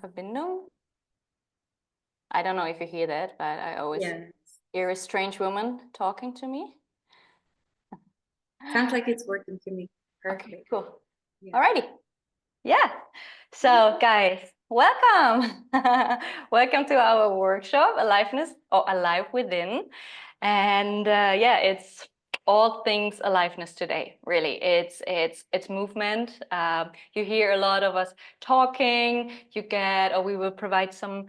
Verbindung. I don't know if you hear that, but I always hear a strange woman talking to me. Sounds like it's working to me. Perfect. Okay, cool. Yeah. Alrighty. Yeah. So guys, welcome. Welcome to our workshop, Aliveness or Alive Within. And yeah, it's all things aliveness today, really. It's movement. You hear a lot of us talking, or we will provide some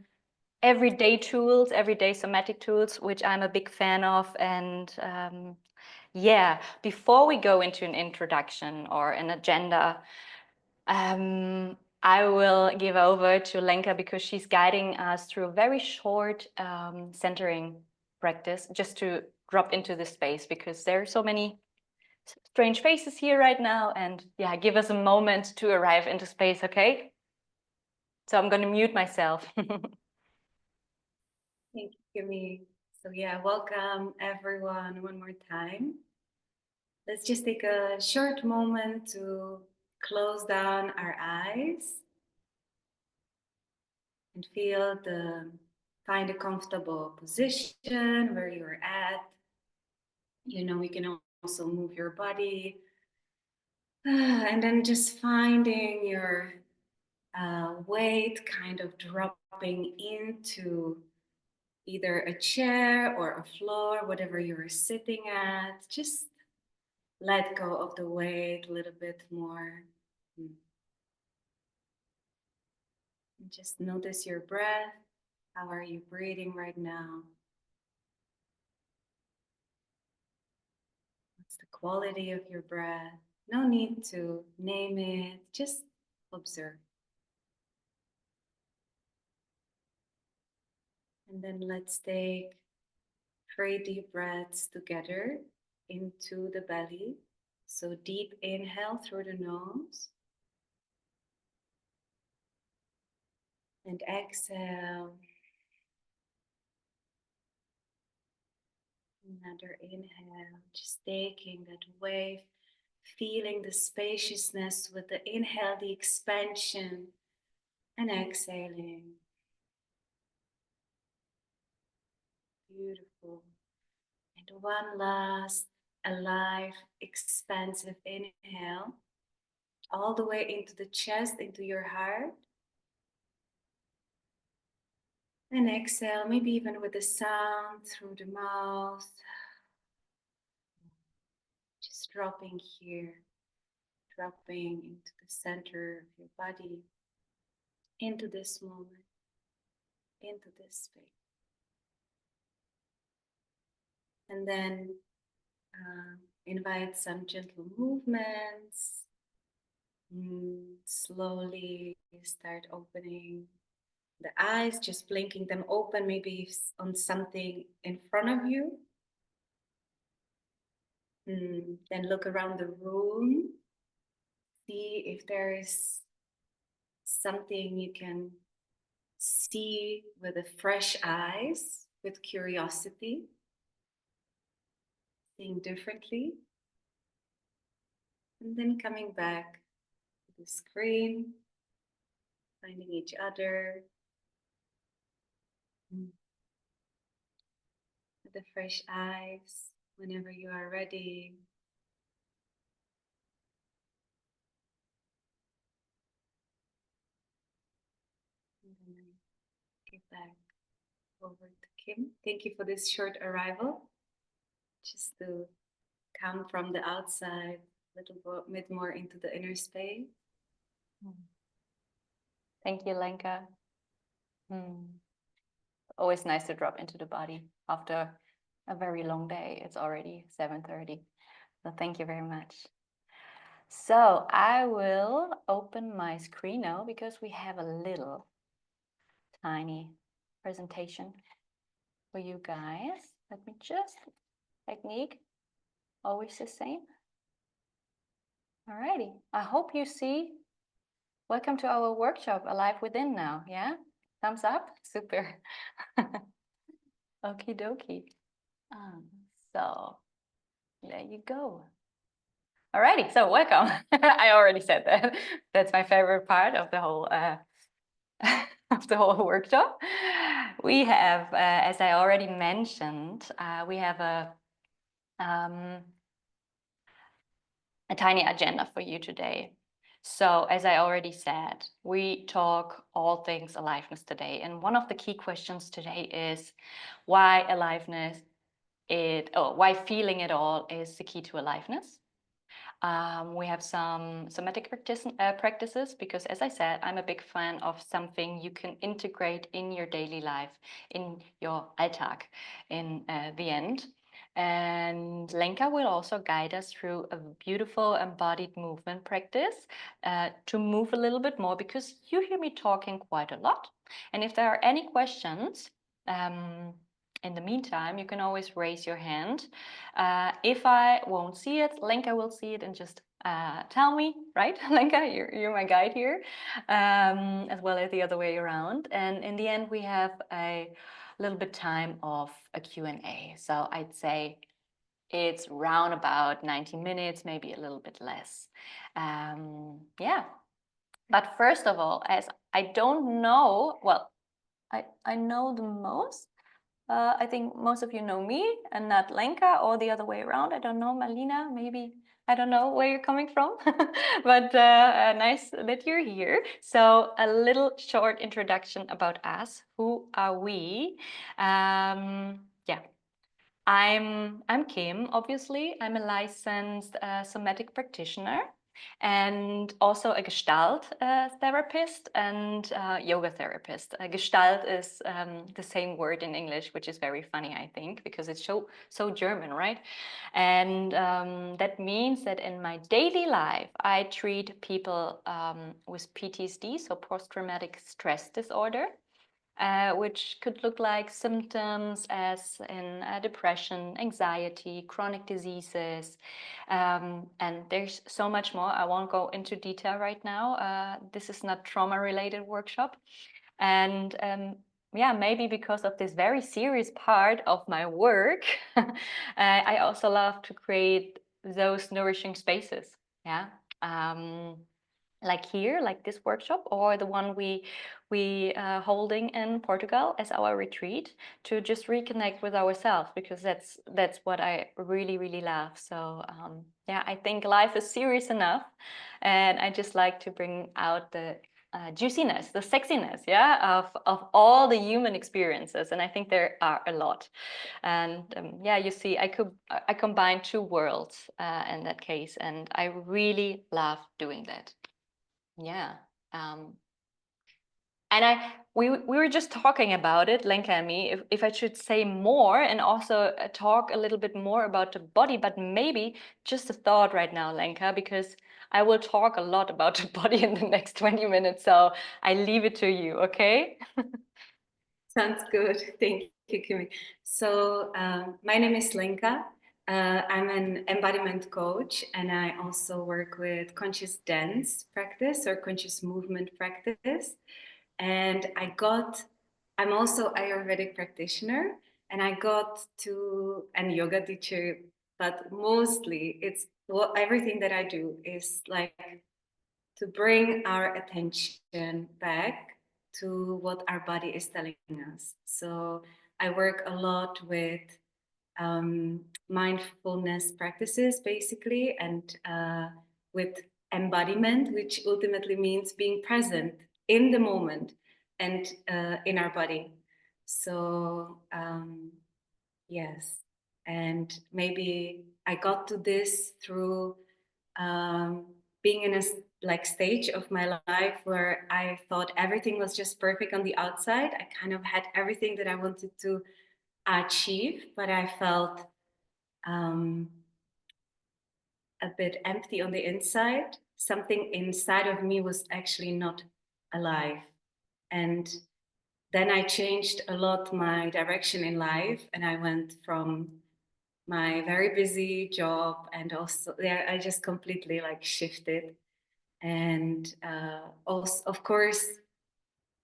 everyday tools, everyday somatic tools, which I'm a big fan of. And yeah, before we go into an introduction or an agenda, I will give over to Lenka because she's guiding us through a very short centering practice, just to drop into this space, because there are so many strange faces here right now. And yeah, give us a moment to arrive into space, okay? So I'm going to mute myself. Thank you, Kimmy. So yeah, welcome everyone one more time. Let's just take a short moment to close down our eyes and find a comfortable position where you're at. You know, you can also move your body. And then just finding your weight kind of dropping into either a chair or a floor, whatever you're sitting at. Just let go of the weight a little bit more. And just notice your breath. How are you breathing right now? What's the quality of your breath? No need to name it, just observe. And then let's take 3 deep breaths together into the belly. So deep inhale through the nose. And exhale. Another inhale, just taking that wave, feeling the spaciousness with the inhale, the expansion, and exhaling. Beautiful. And one last alive, expansive inhale, all the way into the chest, into your heart. And exhale, maybe even with the sound through the mouth. Just dropping here, dropping into the center of your body, into this moment, into this space. And then invite some gentle movements. Slowly start opening the eyes, just blinking them open, maybe on something in front of you. Then look around the room. See if there is something you can see with a fresh eyes, with curiosity, seeing differently. And then coming back to the screen, finding each other. With the fresh eyes, whenever you are ready. And then I give back over to Kim. Thank you for this short arrival. Just to come from the outside a little bit more into the inner space. Thank you, Lenka. Always nice to drop into the body after a very long day. It's already 7:30. So thank you very much. So I will open my screen now because we have a little tiny presentation for you guys. Let me just, technique, always the same. Alrighty, I hope you see. Welcome to our workshop, Alive Within now, yeah? Thumbs up, super. Okie dokie. So there you go. Alrighty, so welcome. I already said that. That's my favorite part of the whole of the whole workshop. We have, as I already mentioned, we have a tiny agenda for you today. So, as I already said, we talk all things aliveness today. And one of the key questions today is why aliveness, why feeling it all is the key to aliveness. We have some somatic practices because, as I said, I'm a big fan of something you can integrate in your daily life, in your Alltag, in the end. And Lenka will also guide us through a beautiful embodied movement practice to move a little bit more because you hear me talking quite a lot. And if there are any questions, in the meantime, you can always raise your hand. If I won't see it, Lenka will see it and just tell me, right? Lenka, you're my guide here, as well as the other way around. And in the end, we have a little bit time of a Q&A. So I'd say it's round about 90 minutes, maybe a little bit less. Yeah. But first of all, as I don't know, well, I know the most. I think most of you know me and not Lenka, or the other way around. I don't know, Malina, maybe. I don't know where you're coming from, but nice that you're here. So a little short introduction about us. Who are we? Yeah, I'm Kim, obviously. I'm a licensed somatic practitioner and also a Gestalt therapist and yoga therapist. Gestalt is the same word in English, which is very funny, I think, because it's so German, right? And that means that in my daily life, I treat people with PTSD, so post-traumatic stress disorder. Which could look like symptoms as in depression, anxiety, chronic diseases, and there's so much more. I won't go into detail right now. This is not trauma-related workshop. And yeah, maybe because of this very serious part of my work, I also love to create those nourishing spaces. Yeah. Like here, like this workshop, or the one we holding in Portugal as our retreat, to just reconnect with ourselves, because that's what I really love. So yeah, I think life is serious enough, and I just like to bring out the juiciness, the sexiness, yeah, of all the human experiences, and I think there are a lot. And yeah, you see, I combine two worlds in that case, and I really love doing that. Yeah. Um, and we were just talking about it, Lenka and me, if I should say more and also talk a little bit more about the body, but maybe just a thought right now, Lenka, because I will talk a lot about the body in the next 20 minutes. So I leave it to you, okay? Sounds good. Thank you, Kimi. So my name is Lenka. I'm an embodiment coach, and I also work with conscious dance practice or conscious movement practice. And I'm also Ayurvedic practitioner, and I got to, and yoga teacher, but mostly it's everything that I do is like to bring our attention back to what our body is telling us. So I work a lot with mindfulness practices, basically, and with embodiment, which ultimately means being present in the moment and in our body. So yes, and maybe I got to this through um, being in a stage of my life where I thought everything was just perfect on the outside. I kind of had everything that I wanted to achieve, but I felt a bit empty on the inside. Something inside of me was actually not alive. And then I changed a lot my direction in life, and I went from my very busy job, and also yeah, I just completely like shifted. And also, of course,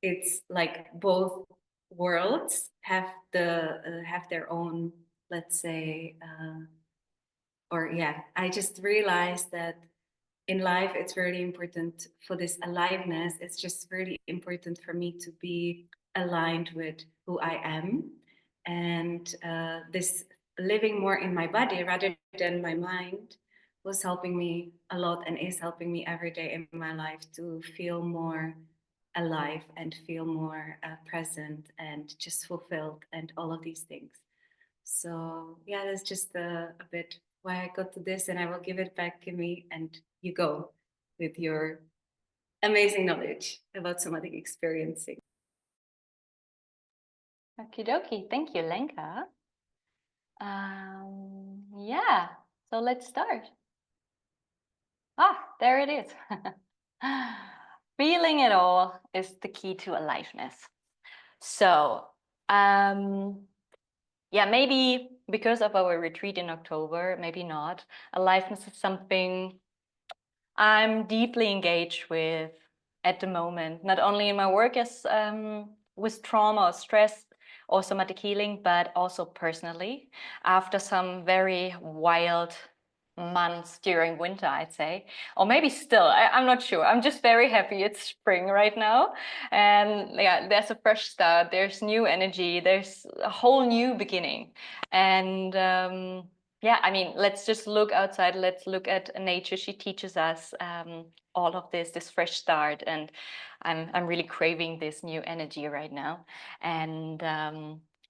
it's like both worlds have their own, let's say, or yeah, I just realized that in life, it's really important for this aliveness. It's just really important for me to be aligned with who I am, and this living more in my body rather than my mind was helping me a lot and is helping me every day in my life to feel more alive and feel more present and just fulfilled and all of these things. So yeah, that's just a bit why I got to this, and I will give it back, Kimmy, and you go with your amazing knowledge about somatic experiencing. Okie dokie. Thank you, Lenka. Yeah, so let's start. Ah, there it is. Feeling it all is the key to aliveness. So, yeah, maybe because of our retreat in October, maybe not. Aliveness is something I'm deeply engaged with at the moment, not only in my work as with trauma or stress or somatic healing, but also personally. After some very wild months during winter, I'd say, or maybe still, I'm not sure. I'm just very happy it's spring right now. And yeah, there's a fresh start, there's new energy, there's a whole new beginning. And yeah, I mean, let's just look outside. Let's look at nature. She teaches us all of this fresh start, and I'm really craving this new energy right now. And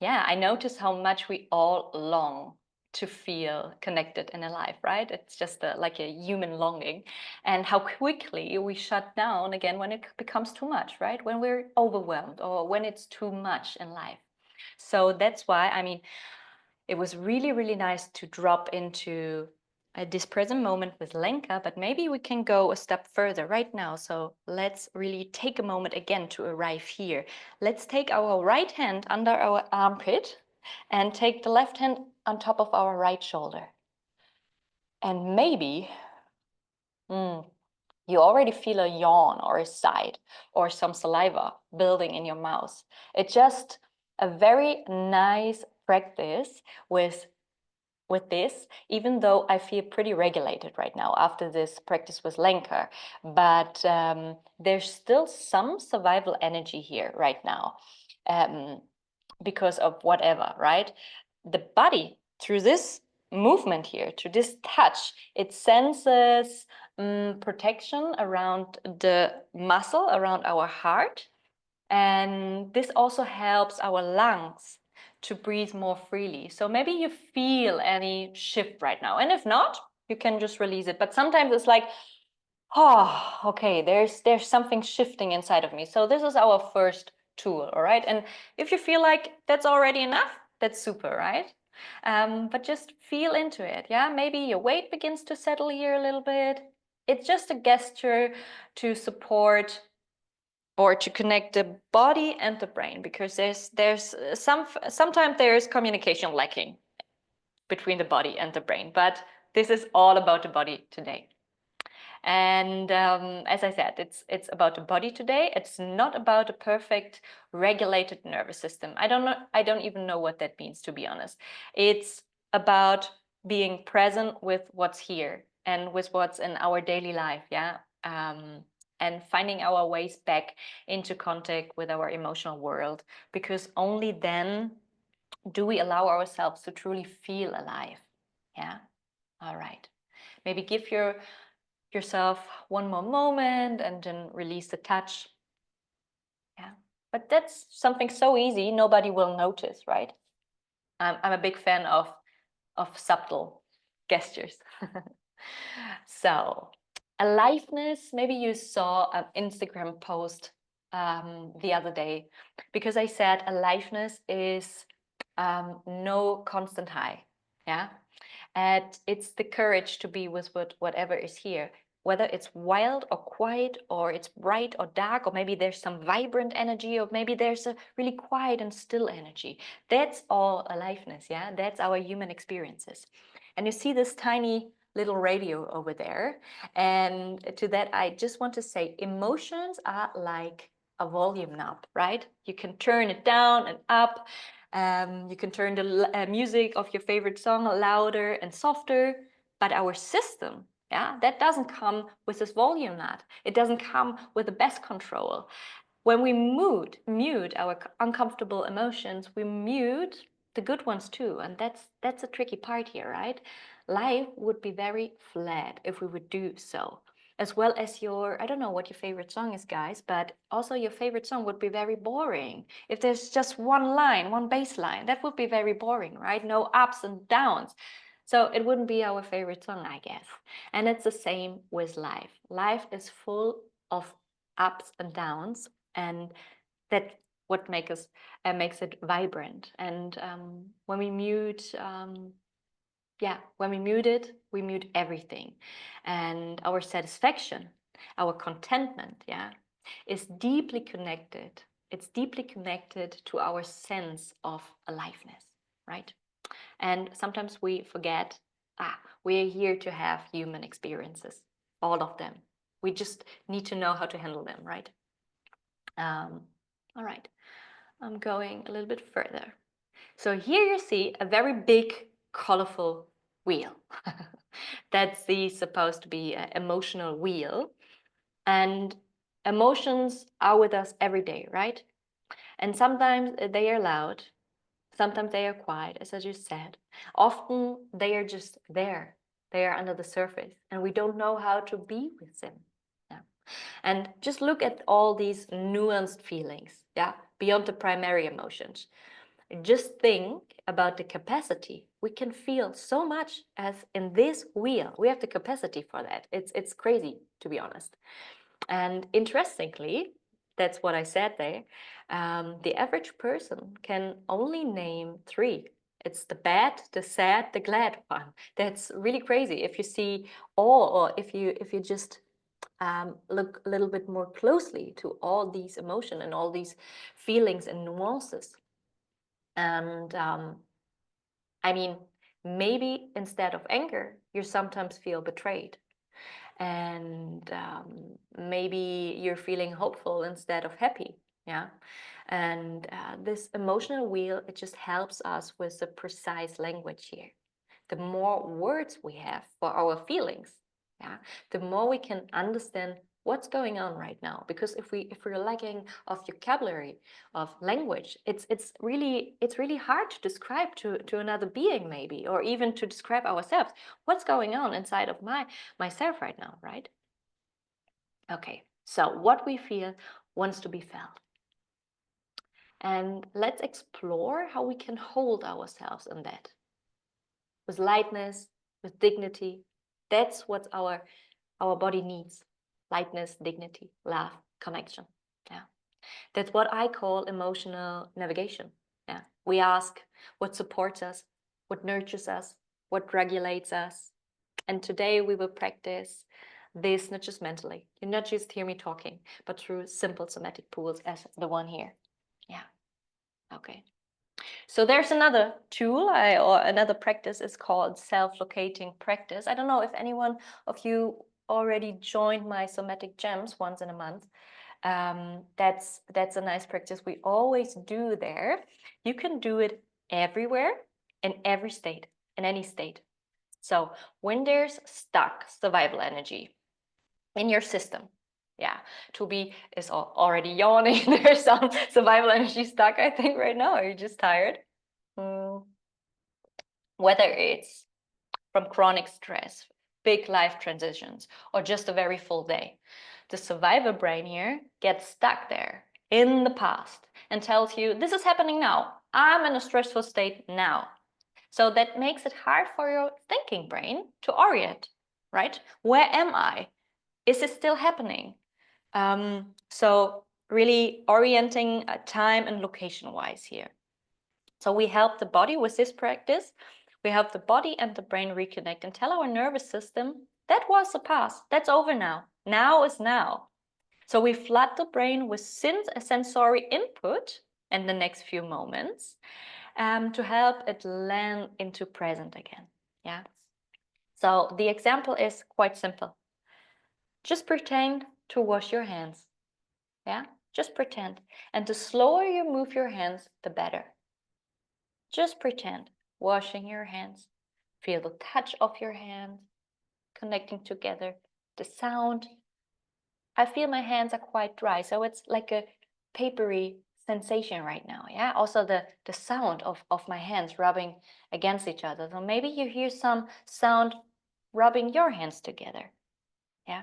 yeah, I notice how much we all long to feel connected and alive, right? It's just like a human longing, and how quickly we shut down again when it becomes too much, right? When we're overwhelmed or when it's too much in life. So that's why, I mean, it was really, really nice to drop into this present moment with Lenka, but maybe we can go a step further right now. So let's really take a moment again to arrive here. Let's take our right hand under our armpit and take the left hand on top of our right shoulder. And maybe you already feel a yawn or a sigh or some saliva building in your mouth. It's just a very nice practice with this, even though I feel pretty regulated right now after this practice with Lenka. But there's still some survival energy here right now because of whatever, right? The body, through this movement here, through this touch, it senses protection around the muscle, around our heart. And this also helps our lungs to breathe more freely. So maybe you feel any shift right now. And if not, you can just release it. But sometimes it's like, oh, okay, there's something shifting inside of me. So this is our first tool, all right? And if you feel like that's already enough, that's super, right? But just feel into it, yeah? Maybe your weight begins to settle here a little bit. It's just a gesture to support or to connect the body and the brain, because sometimes there is communication lacking between the body and the brain, but this is all about the body today. And as I said, it's about the body today. It's not about a perfect regulated nervous system. I don't even know what that means, to be honest. It's about being present with what's here and with what's in our daily life, yeah. And finding our ways back into contact with our emotional world, because only then do we allow ourselves to truly feel alive. Yeah. All right. Maybe give yourself one more moment and then release the touch. Yeah. But that's something so easy, nobody will notice, right? I'm a big fan of subtle gestures. So, aliveness, maybe you saw an Instagram post the other day, because I said aliveness is no constant high. Yeah. And it's the courage to be with whatever is here, whether it's wild or quiet, or it's bright or dark, or maybe there's some vibrant energy, or maybe there's a really quiet and still energy. That's all aliveness, yeah? That's our human experiences. And you see this tiny little radio over there. And to that, I just want to say emotions are like a volume knob, right? You can turn it down and up. You can turn the music of your favorite song louder and softer, but our system Yeah, that doesn't come with this volume nut. It doesn't come with the best control. When we mute our uncomfortable emotions, we mute the good ones too. And that's a tricky part here, right? Life would be very flat if we would do so. As well as your, I don't know what your favorite song is, guys, but also your favorite song would be very boring. If there's just one line, one bass line, that would be very boring, right? No ups and downs. So it wouldn't be our favorite song, I guess. And it's the same with life. Life is full of ups and downs, and that what makes it vibrant. And when we mute, when we mute it, we mute everything, and our satisfaction, our contentment, is deeply connected. It's deeply connected to our sense of aliveness, right? And sometimes we forget, we're here to have human experiences, all of them. We just need to know how to handle them, right? All right, I'm going a little bit further. So here you see a very big, colorful wheel. That's supposed to be an emotional wheel. And emotions are with us every day, right? And sometimes they are loud, sometimes they are quiet, as I just said. Often they are just there. They are under the surface, and we don't know how to be with them. Yeah. And just look at all these nuanced feelings, beyond the primary emotions. Just think about the capacity. We can feel so much as in this wheel. We have the capacity for that. It's crazy, to be honest. And interestingly, that's what I said there. The average person can only name 3. It's the bad, the sad, the glad one. That's really crazy. If you see all, or if you just look a little bit more closely to all these emotions and all these feelings and nuances. And I mean, maybe instead of anger, you sometimes feel betrayed. And maybe you're feeling hopeful instead of happy. Yeah. And this emotional wheel, it just helps us with the precise language here. The more words we have for our feelings, the more we can understand what's going on right now. Because if we're lacking of vocabulary, of language, it's really hard to describe to another being, maybe, or even to describe ourselves. What's going on inside of myself right now, right? Okay, so what we feel wants to be felt. And let's explore how we can hold ourselves in that. With lightness, with dignity. That's what our body needs. Lightness, dignity, love, connection. Yeah. That's what I call emotional navigation. Yeah. We ask what supports us, what nurtures us, what regulates us. And today we will practice this not just mentally. You not just hear me talking, but through simple somatic pools as the one here. Yeah. Okay. So there's another tool or another practice is called self-locating practice. I don't know if anyone of you already joined my somatic gems once in a month. That's a nice practice we always do there. You can do it everywhere, in every state, in any state. So when there's stuck survival energy in your system, Toby is already yawning. There's some survival energy stuck, I think, right now. Are you just tired? Whether it's from chronic stress, big life transitions, or just a very full day, the survivor brain here gets stuck there in the past and tells you, this is happening now. I'm in a stressful state now. So that makes it hard for your thinking brain to orient, right? Where am I? Is this still happening? So really orienting time and location-wise here. So we help the body with this practice. We help the body and the brain reconnect and tell our nervous system, that was the past, that's over now. Now is now. So we flood the brain with sensory input in the next few moments to help it land into present again. Yeah. So the example is quite simple. Just pretend to wash your hands. Yeah, just pretend. And the slower you move your hands, the better. Just pretend washing your hands. Feel the touch of your hands. connecting together. The sound. I feel my hands are quite dry, so it's like a papery sensation right now. Yeah. Also the sound of my hands rubbing against each other. So maybe you hear some sound rubbing your hands together. Yeah.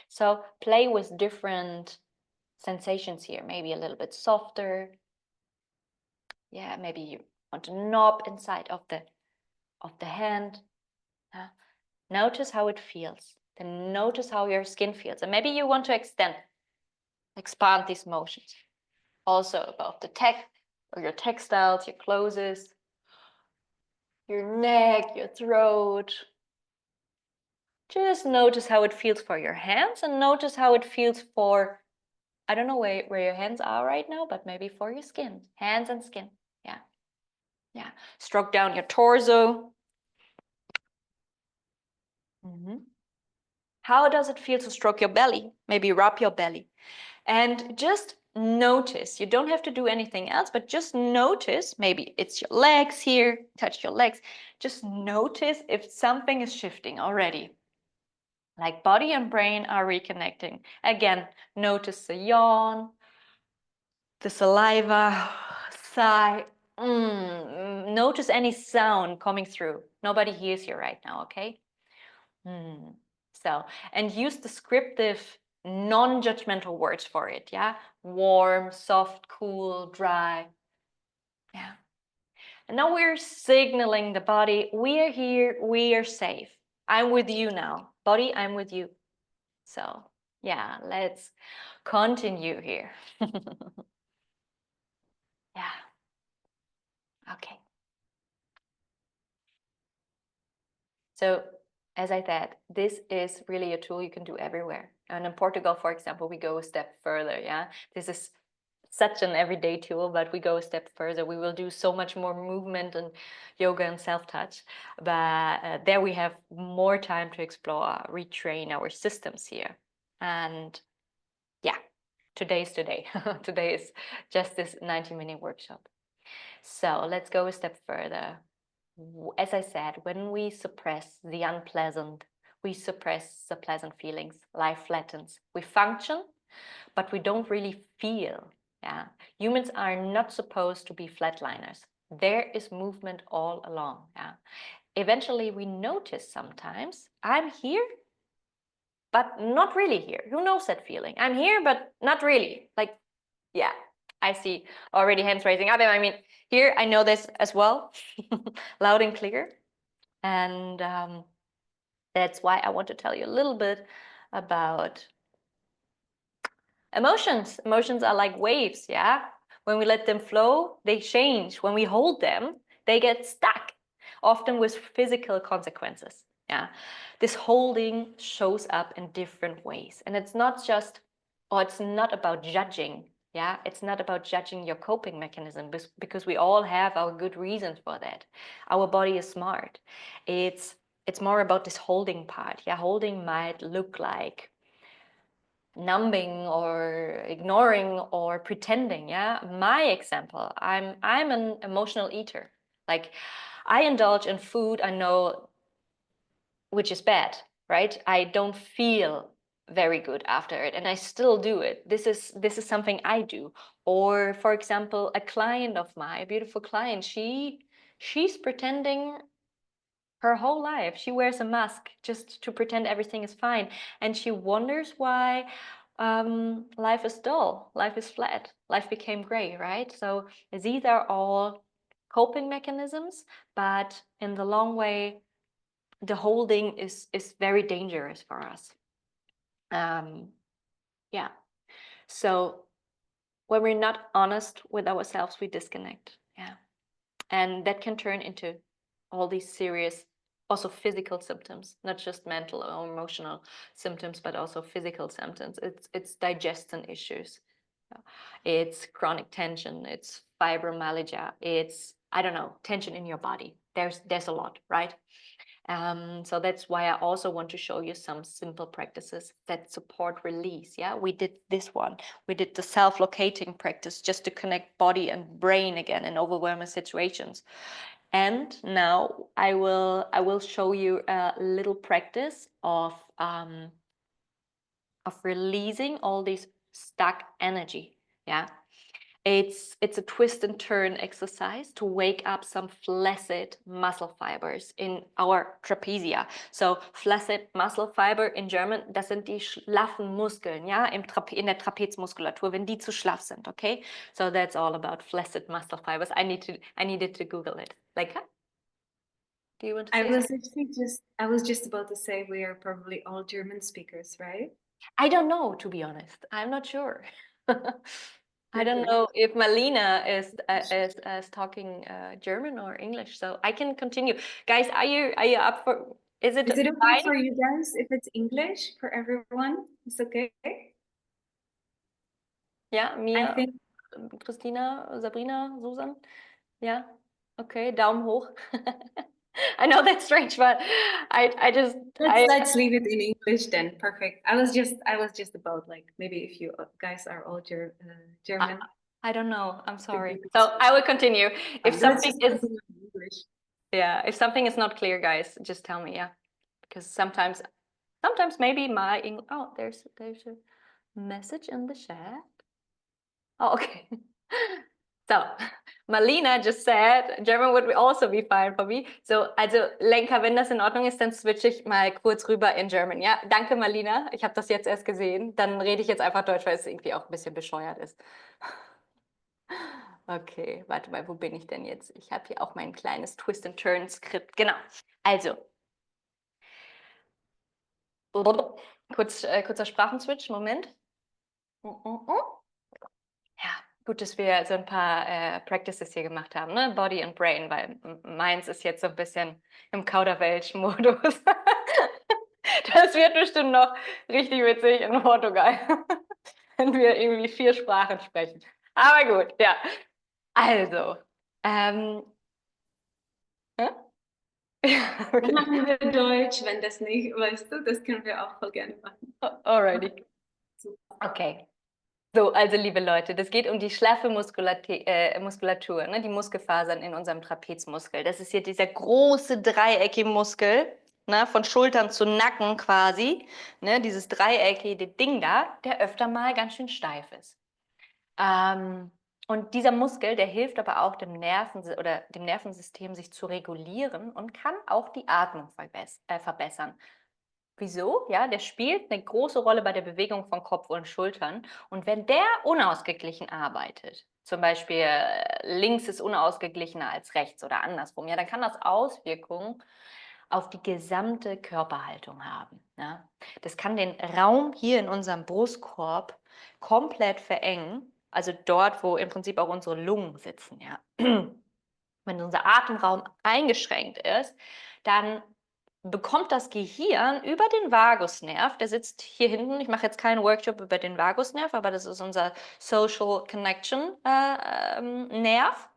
So play with different sensations here. Maybe a little bit softer. Yeah, maybe you want a knob inside of the hand. Notice how it feels. Then notice how your skin feels. And maybe you want to expand these motions. Also above the tech or your textiles, your clothes, your neck, your throat. Just notice how it feels for your hands and notice how it feels for, I don't know where your hands are right now, but maybe for your skin, hands and skin. Yeah. Yeah. Stroke down your torso. How does it feel to stroke your belly? Maybe rub your belly. And just notice. You don't have to do anything else, but just notice. Maybe it's your legs here. Touch your legs. Just notice if something is shifting already. Like body and brain are reconnecting. Again, notice the yawn, the saliva, sigh. Notice any sound coming through. Nobody hears you right now, okay? So, and use descriptive, non-judgmental words for it, yeah? Warm, soft, cool, dry. Yeah. And now we're signaling the body, we are here, we are safe. I'm with you now. Body, I'm with you. So, yeah, let's continue here. Yeah. Okay. So, as I said, this is really a tool you can do everywhere. And in Portugal, for example, we go a step further. Yeah, this is such an everyday tool, but we go a step further. We will do so much more movement and yoga and self-touch. But there we have more time to explore, retrain our systems here. And yeah, today's today. Today is just this 90-minute workshop. So let's go a step further. As I said, when we suppress the unpleasant, we suppress the pleasant feelings. Life flattens. We function, but we don't really feel. Yeah, humans are not supposed to be flatliners. There is movement all along. Yeah, eventually we notice sometimes I'm here, but not really here. Who knows that feeling? I'm here, but not really. Like, yeah, I see already hands raising up. I mean, here I know this as well, loud and clear. And that's why I want to tell you a little bit about emotions. Emotions are like waves, yeah? When we let them flow, they change. When we hold them, they get stuck, often with physical consequences. Yeah, this holding shows up in different ways. And it's not just, or it's not about judging. Yeah, it's not about judging your coping mechanism because we all have our good reasons for that. Our body is smart. It's more about this holding part. Yeah, holding might look like numbing or ignoring or pretending. Yeah, my example, I'm an emotional eater. Like, I indulge in food I know which is bad, right? I don't feel very good after it and I still do it. This is something I do. Or for example, a client of mine, a beautiful client, she's pretending her whole life. She wears a mask just to pretend everything is fine. And she wonders why life is dull, life is flat, life became gray, right? So these are all coping mechanisms, but in the long way, the holding is very dangerous for us. Yeah. So when we're not honest with ourselves, we disconnect. Yeah. And that can turn into all these serious, also physical symptoms, not just mental or emotional symptoms, but also physical symptoms. It's digestion issues. It's chronic tension. It's fibromyalgia. It's, I don't know, tension in your body. There's a lot, right? So that's why I also want to show you some simple practices that support release. Yeah, we did this one. We did the self-locating practice just to connect body and brain again in overwhelming situations. And now I will show you a little practice of releasing all this stuck energy. Yeah. It's a twist and turn exercise to wake up some flaccid muscle fibers in our trapezia. So flaccid muscle fiber in German, das sind die schlaffen Muskeln, ja, in der Trapezmuskulatur, wenn die zu schlaff sind, okay? So that's all about flaccid muscle fibers. I needed to Google it. Like, do you want to say I was just about to say we are probably all German speakers, right? I don't know, to be honest. I'm not sure. I don't know if Malina is talking German or English, so I can continue. Guys, are you up for? Is it okay fine? for you guys if it's English for everyone? It's okay. Yeah, I Mia, think Christina, Sabrina, Susan. Yeah. Okay, Daumen hoch. I know that's strange, but I just let's leave it in English then. Perfect. I was just about like maybe if you guys are all German. I don't know. I'm sorry. So I will continue. If Let's something just is continue in English. Yeah, if something is not clear, guys, just tell me. Yeah, because sometimes maybe my English. Oh, there's a message in the chat. Oh, okay. So, Marlena just said, German would also be fine for me. So, also Lenka, wenn das in Ordnung ist, dann switche ich mal kurz rüber in German. Ja, danke Marlena. Ich habe das jetzt erst gesehen. Dann rede ich jetzt einfach Deutsch, weil es irgendwie auch ein bisschen bescheuert ist. Okay, warte mal, wo bin ich denn jetzt? Ich habe hier auch mein kleines Twist-and-Turn-Skript. Genau. Also, kurzer Sprachenswitch, Moment. Ja, gut, dass wir so ein paar Practices hier gemacht haben, ne? Body and Brain, weil meins ist jetzt so ein bisschen im Kauderwelsch-Modus. Das wird bestimmt noch richtig witzig in Portugal, wenn wir irgendwie 4 Sprachen sprechen. Aber gut, ja. Also, hä? Dann Okay. machen wir Deutsch, wenn das nicht, weißt du, das können wir auch voll gerne machen. Alrighty. Super. Okay. So, also liebe Leute, das geht um die schlaffe Muskulatur, ne? Die Muskelfasern in unserem Trapezmuskel. Das ist hier dieser große dreieckige Muskel, ne? Von Schultern zu Nacken quasi, ne? Dieses dreieckige Ding da, der öfter mal ganz schön steif ist. Und dieser Muskel, der hilft aber auch dem Nervensystem, sich zu regulieren und kann auch die Atmung verbessern. Wieso? Ja, der spielt eine große Rolle bei der Bewegung von Kopf und Schultern. Und wenn der unausgeglichen arbeitet, zum Beispiel links ist unausgeglichener als rechts oder andersrum, ja, dann kann das Auswirkungen auf die gesamte Körperhaltung haben. Ja. Das kann den Raum hier in unserem Brustkorb komplett verengen, also dort, wo im Prinzip auch unsere Lungen sitzen. Ja. Wenn unser Atemraum eingeschränkt ist, dann bekommt das Gehirn über den Vagusnerv, der sitzt hier hinten, ich mache jetzt keinen Workshop über den Vagusnerv, aber das ist unser Social Connection Nerv.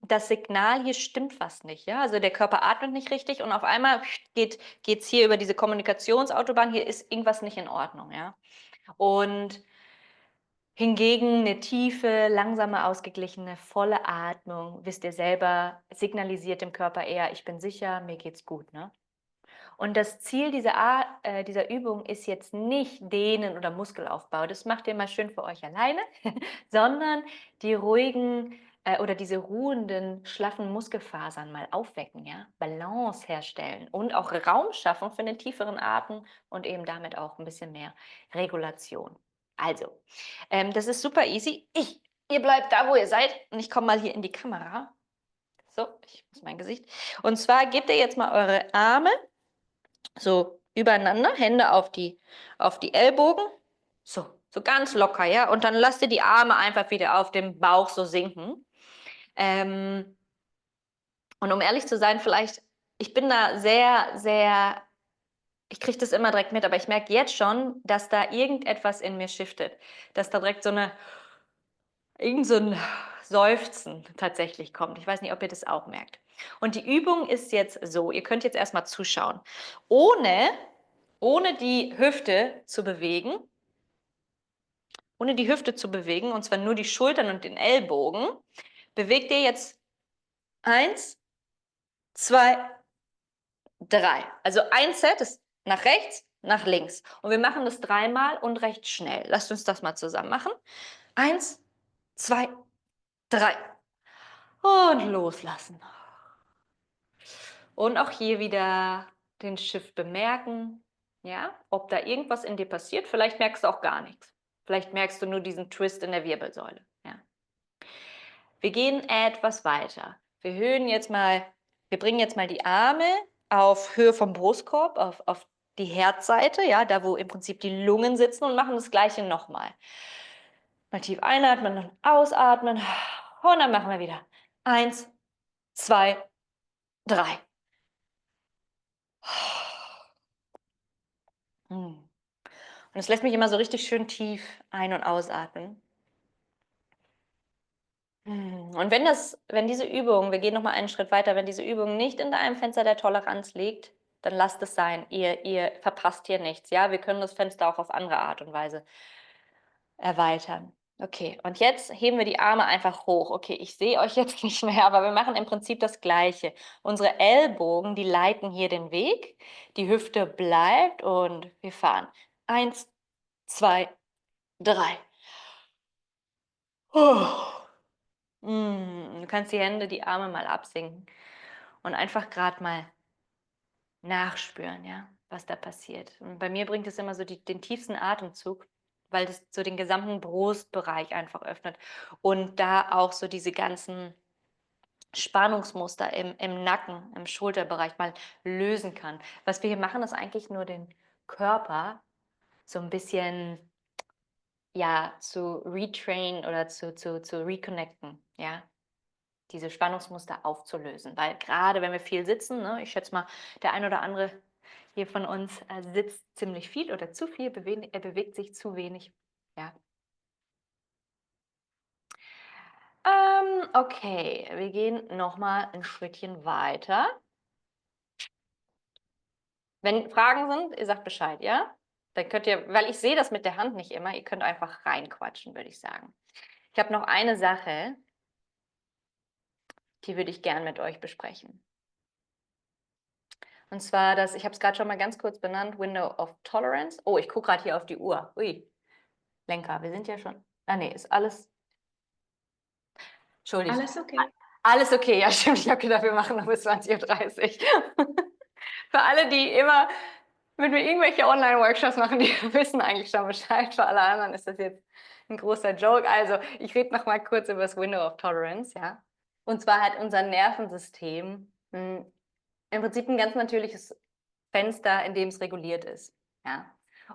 Das Signal hier stimmt was nicht, ja, also der Körper atmet nicht richtig und auf einmal geht's hier über diese Kommunikationsautobahn, hier ist irgendwas nicht in Ordnung, ja. Und hingegen eine tiefe, langsame, ausgeglichene, volle Atmung, wisst ihr selber, signalisiert dem Körper eher, ich bin sicher, mir geht's gut, ne? Und das Ziel dieser Übung ist jetzt nicht Dehnen oder Muskelaufbau, das macht ihr mal schön für euch alleine, sondern die ruhigen oder diese ruhenden, schlaffen Muskelfasern mal aufwecken, ja? Balance herstellen und auch Raum schaffen für einen tieferen Atem und eben damit auch ein bisschen mehr Regulation. Also, das ist super easy. Ihr bleibt da, wo ihr seid und ich komme mal hier in die Kamera. So, ich muss mein Gesicht. Und zwar gebt ihr jetzt mal eure Arme so übereinander, Hände auf die Ellbogen. So ganz locker, ja. Und dann lasst ihr die Arme einfach wieder auf dem Bauch so sinken. Und um ehrlich zu sein, vielleicht, ich bin da sehr, ich kriege das immer direkt mit, aber ich merke jetzt schon, dass da irgendetwas in mir shiftet. Dass da direkt irgend so ein Seufzen tatsächlich kommt. Ich weiß nicht, ob ihr das auch merkt. Und die Übung ist jetzt so, ihr könnt jetzt erstmal zuschauen. Ohne die Hüfte zu bewegen, und zwar nur die Schultern und den Ellbogen, bewegt ihr jetzt 1, 2, 3. Also ein Set ist nach rechts, nach links. Und wir machen das 3-mal und recht schnell. Lasst uns das mal zusammen machen. 1, 2, 3. Und loslassen. Und auch hier wieder den Shift bemerken. Ja, ob da irgendwas in dir passiert. Vielleicht merkst du auch gar nichts. Vielleicht merkst du nur diesen Twist in der Wirbelsäule. Ja. Wir gehen etwas weiter. Wir bringen jetzt mal die Arme auf Höhe vom Brustkorb, auf die Herzseite, ja, da wo im Prinzip die Lungen sitzen und machen das Gleiche nochmal. Mal tief einatmen und ausatmen. Und dann machen wir wieder 1, 2, 3. Und es lässt mich immer so richtig schön tief ein- und ausatmen. Und wenn diese Übung, wir gehen nochmal einen Schritt weiter, wenn diese Übung nicht in deinem Fenster der Toleranz liegt, dann lasst es sein. Ihr verpasst hier nichts. Ja, wir können das Fenster auch auf andere Art und Weise erweitern. Okay, und jetzt heben wir die Arme einfach hoch. Okay, ich sehe euch jetzt nicht mehr, aber wir machen im Prinzip das Gleiche. Unsere Ellbogen, die leiten hier den Weg. Die Hüfte bleibt und wir fahren. 1, 2, 3. Du kannst die Hände, die Arme mal absinken und einfach gerade mal nachspüren, ja, was da passiert. Und bei mir bringt es immer so den tiefsten Atemzug, weil das so den gesamten Brustbereich einfach öffnet und da auch so diese ganzen Spannungsmuster im Nacken, im Schulterbereich mal lösen kann. Was wir hier machen, ist eigentlich nur den Körper so ein bisschen ja, zu retrainen oder zu reconnecten, ja, diese Spannungsmuster aufzulösen. Weil gerade wenn wir viel sitzen, ne, ich schätze mal, der ein oder andere hier von uns sitzt ziemlich viel oder zu viel, er bewegt sich zu wenig. Ja. Okay, wir gehen nochmal ein Schrittchen weiter. Wenn Fragen sind, ihr sagt Bescheid, ja? Dann könnt ihr, weil ich sehe das mit der Hand nicht immer, ihr könnt einfach reinquatschen, würde ich sagen. Ich habe noch eine Sache, die würde ich gern mit euch besprechen. Und zwar das, ich habe es gerade schon mal ganz kurz benannt, Window of Tolerance. Oh, ich gucke gerade hier auf die Uhr. Ui, Lenker, wir sind ja schon. Ah, nee, ist alles. Entschuldigt. Alles okay. Alles okay, ja, stimmt. Ich habe gedacht, wir machen noch bis 20:30 Uhr. Für alle, die immer mit mir irgendwelche Online-Workshops machen, die wissen eigentlich schon Bescheid. Für alle anderen ist das jetzt ein großer Joke. Also, ich rede noch mal kurz über das Window of Tolerance, ja. Und zwar hat unser Nervensystem im Prinzip ein ganz natürliches Fenster, in dem es reguliert ist. Ja?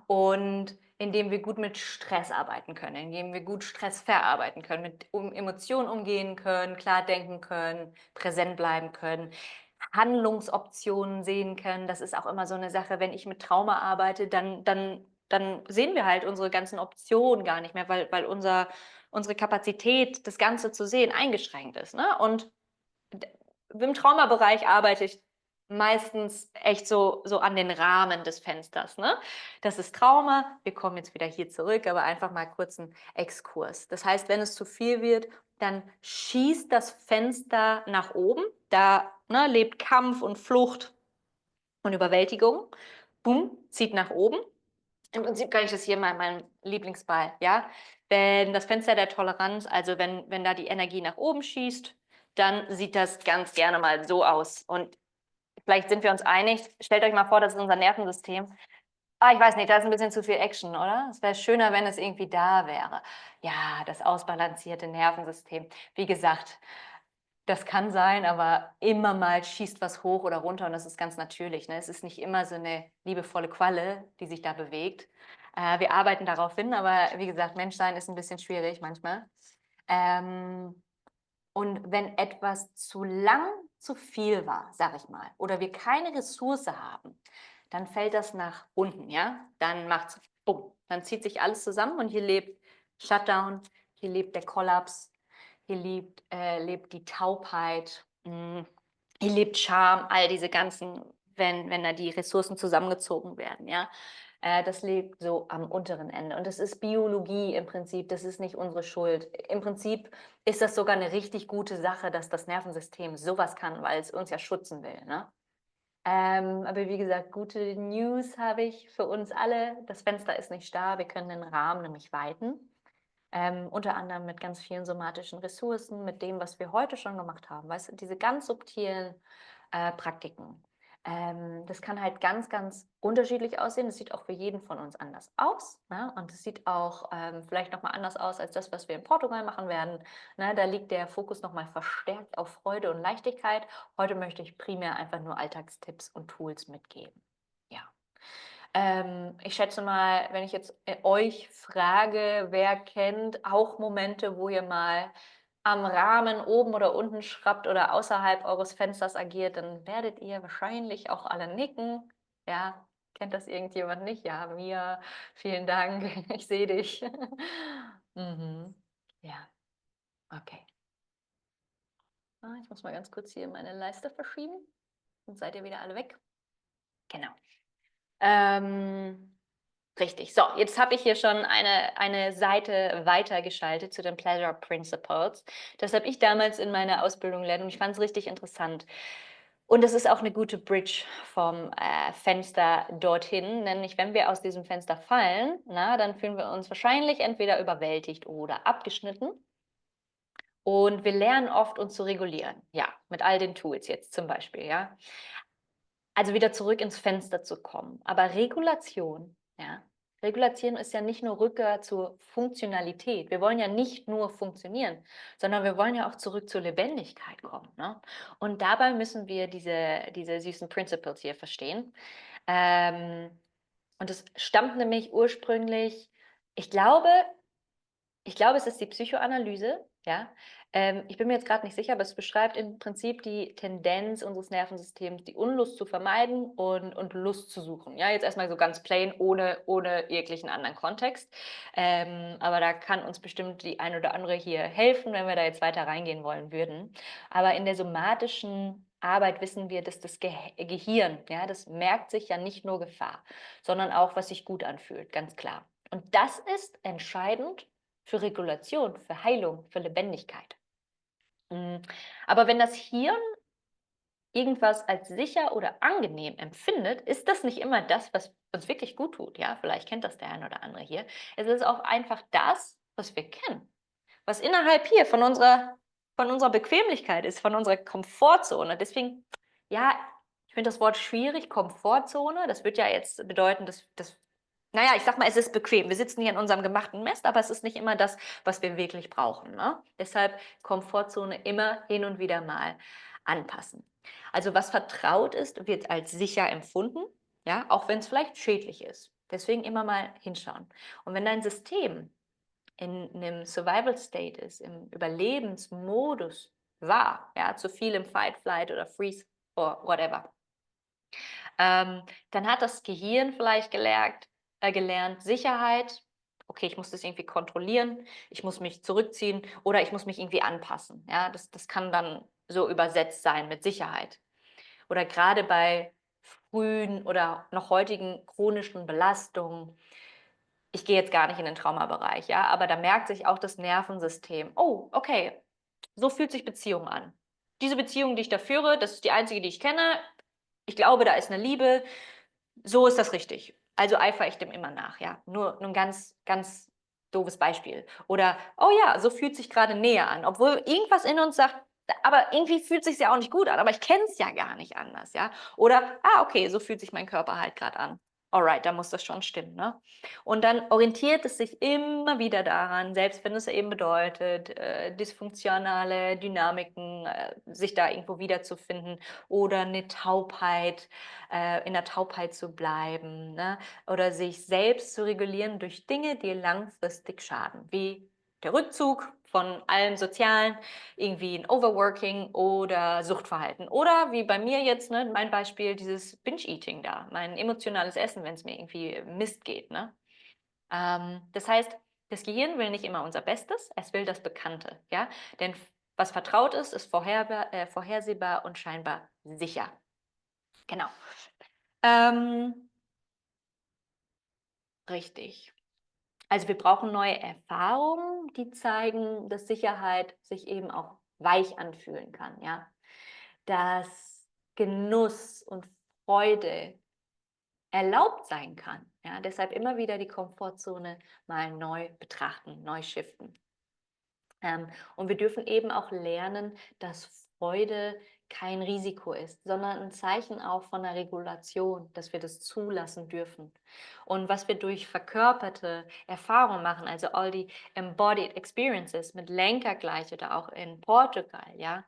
Und in dem wir gut mit Stress arbeiten können, in dem wir gut Stress verarbeiten können, mit Emotionen umgehen können, klar denken können, präsent bleiben können, Handlungsoptionen sehen können. Das ist auch immer so eine Sache, wenn ich mit Trauma arbeite, dann sehen wir halt unsere ganzen Optionen gar nicht mehr, weil unsere Kapazität, das Ganze zu sehen, eingeschränkt ist. Ne? Und im Traumabereich arbeite ich meistens echt so an den Rahmen des Fensters. Ne? Das ist Trauma. Wir kommen jetzt wieder hier zurück, aber einfach mal kurz einen Exkurs. Das heißt, wenn es zu viel wird, dann schießt das Fenster nach oben. Da lebt Kampf und Flucht und Überwältigung. Boom, zieht nach oben. Im Prinzip kann ich das hier mal mein Lieblingsball, ja. Wenn das Fenster der Toleranz, also wenn da die Energie nach oben schießt, dann sieht das ganz gerne mal so aus. Und vielleicht sind wir uns einig, stellt euch mal vor, das ist unser Nervensystem. Ah, ich weiß nicht, da ist ein bisschen zu viel Action, oder? Es wäre schöner, wenn es irgendwie da wäre. Ja, das ausbalancierte Nervensystem. Wie gesagt, das kann sein, aber immer mal schießt was hoch oder runter und das ist ganz natürlich. Ne? Es ist nicht immer so eine liebevolle Qualle, die sich da bewegt. Wir arbeiten darauf hin, aber wie gesagt, Menschsein ist ein bisschen schwierig manchmal. Und wenn etwas zu lang zu viel war, sag ich mal, oder wir keine Ressource haben, dann fällt das nach unten, ja? Dann macht's bumm, dann zieht sich alles zusammen und hier lebt Shutdown, hier lebt der Kollaps, hier lebt die Taubheit, hier lebt Scham, all diese ganzen, wenn da die Ressourcen zusammengezogen werden, ja. Das liegt so am unteren Ende. Und das ist Biologie im Prinzip, das ist nicht unsere Schuld. Im Prinzip ist das sogar eine richtig gute Sache, dass das Nervensystem sowas kann, weil es uns ja schützen will, ne? Aber wie gesagt, gute News habe ich für uns alle. Das Fenster ist nicht starr, wir können den Rahmen nämlich weiten. Unter anderem mit ganz vielen somatischen Ressourcen, mit dem, was wir heute schon gemacht haben. Weißt du, diese ganz subtilen Praktiken. Das kann halt ganz, ganz unterschiedlich aussehen. Das sieht auch für jeden von uns anders aus. Ne? Und es sieht auch vielleicht nochmal anders aus als das, was wir in Portugal machen werden. Ne? Da liegt der Fokus nochmal verstärkt auf Freude und Leichtigkeit. Heute möchte ich primär einfach nur Alltagstipps und Tools mitgeben. Ja. Ich schätze mal, wenn ich jetzt euch frage, wer kennt auch Momente, wo ihr mal am Rahmen oben oder unten schraubt oder außerhalb eures Fensters agiert, dann werdet ihr wahrscheinlich auch alle nicken. Ja, kennt das irgendjemand nicht? Ja, Mia, vielen Dank, ich sehe dich. Mhm. Ja, okay. Ich muss mal ganz kurz hier meine Leiste verschieben. Dann seid ihr wieder alle weg. Genau. Richtig. So, jetzt habe ich hier schon eine Seite weitergeschaltet zu den Pleasure Principles. Das habe ich damals in meiner Ausbildung gelernt und ich fand es richtig interessant. Und das ist auch eine gute Bridge vom Fenster dorthin, nämlich wenn wir aus diesem Fenster fallen, na, dann fühlen wir uns wahrscheinlich entweder überwältigt oder abgeschnitten. Und wir lernen oft, uns zu regulieren. Ja, mit all den Tools jetzt zum Beispiel, ja. Also wieder zurück ins Fenster zu kommen. Aber Regulation, ja, Regulation ist ja nicht nur Rückkehr zur Funktionalität. Wir wollen ja nicht nur funktionieren, sondern wir wollen ja auch zurück zur Lebendigkeit kommen. Ne? Und dabei müssen wir diese süßen Principles hier verstehen. Und es stammt nämlich ursprünglich, ich glaube, es ist die Psychoanalyse, ja. Ich bin mir jetzt gerade nicht sicher, aber es beschreibt im Prinzip die Tendenz unseres Nervensystems, die Unlust zu vermeiden und Lust zu suchen. Ja, jetzt erstmal so ganz plain, ohne jeglichen anderen Kontext. Aber da kann uns bestimmt die ein oder andere hier helfen, wenn wir da jetzt weiter reingehen wollen würden. Aber in der somatischen Arbeit wissen wir, dass das Gehirn, ja, das merkt sich ja nicht nur Gefahr, sondern auch, was sich gut anfühlt, ganz klar. Und das ist entscheidend für Regulation, für Heilung, für Lebendigkeit. Aber wenn das Hirn irgendwas als sicher oder angenehm empfindet, ist das nicht immer das, was uns wirklich gut tut. Ja, vielleicht kennt das der eine oder andere hier. Es ist auch einfach das, was wir kennen, was innerhalb hier von unserer Bequemlichkeit ist, von unserer Komfortzone. Deswegen, ja, ich finde das Wort schwierig, Komfortzone. Das wird ja jetzt bedeuten, naja, ich sag mal, es ist bequem. Wir sitzen hier in unserem gemachten Nest, aber es ist nicht immer das, was wir wirklich brauchen. Ne? Deshalb Komfortzone immer hin und wieder mal anpassen. Also was vertraut ist, wird als sicher empfunden, ja, auch wenn es vielleicht schädlich ist. Deswegen immer mal hinschauen. Und wenn dein System in einem Survival State ist, im Überlebensmodus war, ja, zu viel im Fight, Flight oder Freeze or whatever, dann hat das Gehirn vielleicht gelernt, Sicherheit, okay, ich muss das irgendwie kontrollieren, ich muss mich zurückziehen oder ich muss mich irgendwie anpassen. Ja, das kann dann so übersetzt sein mit Sicherheit. Oder gerade bei frühen oder noch heutigen chronischen Belastungen. Ich gehe jetzt gar nicht in den Traumabereich, ja, aber da merkt sich auch das Nervensystem. Oh, okay, so fühlt sich Beziehung an. Diese Beziehung, die ich da führe, das ist die einzige, die ich kenne. Ich glaube, da ist eine Liebe. So ist das richtig. Also eifere ich dem immer nach, ja. Nur ein ganz, ganz doofes Beispiel. Oder, oh ja, so fühlt sich gerade Nähe an. Obwohl irgendwas in uns sagt, aber irgendwie fühlt sich ja auch nicht gut an, aber ich kenne es ja gar nicht anders, ja. Oder, okay, so fühlt sich mein Körper halt gerade an. Alright, da muss das schon stimmen, ne? Und dann orientiert es sich immer wieder daran, selbst wenn es eben bedeutet, dysfunktionale Dynamiken, sich da irgendwo wiederzufinden oder eine Taubheit, in der Taubheit zu bleiben, ne? Oder sich selbst zu regulieren durch Dinge, die langfristig schaden, wie der Rückzug von allem Sozialen, irgendwie ein Overworking oder Suchtverhalten. Oder wie bei mir jetzt, ne, mein Beispiel, dieses Binge-Eating da, mein emotionales Essen, wenn es mir irgendwie Mist geht. Ne? Das heißt, das Gehirn will nicht immer unser Bestes, es will das Bekannte. Ja? Denn was vertraut ist, ist vorhersehbar und scheinbar sicher. Genau. Ähm, Richtig. Also wir brauchen neue Erfahrungen, die zeigen, dass Sicherheit sich eben auch weich anfühlen kann, ja. Dass Genuss und Freude erlaubt sein kann. Ja, deshalb immer wieder die Komfortzone mal neu betrachten, neu shiften. Und wir dürfen eben auch lernen, dass Freude kein Risiko ist, sondern ein Zeichen auch von der Regulation, dass wir das zulassen dürfen. Und was wir durch verkörperte Erfahrungen machen, also all die embodied experiences mit Lenker gleich oder auch in Portugal, ja,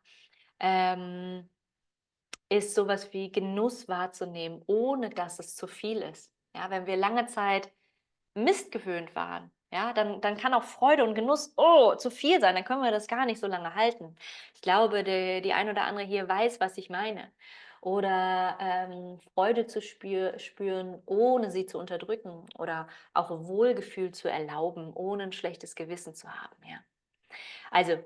ähm, ist sowas wie Genuss wahrzunehmen, ohne dass es zu viel ist. Ja, wenn wir lange Zeit Mist gewöhnt waren, ja, dann kann auch Freude und Genuss, oh, zu viel sein, dann können wir das gar nicht so lange halten. Ich glaube, die ein oder andere hier weiß, was ich meine. Oder Freude zu spüren, ohne sie zu unterdrücken. Oder auch Wohlgefühl zu erlauben, ohne ein schlechtes Gewissen zu haben. Ja. Also,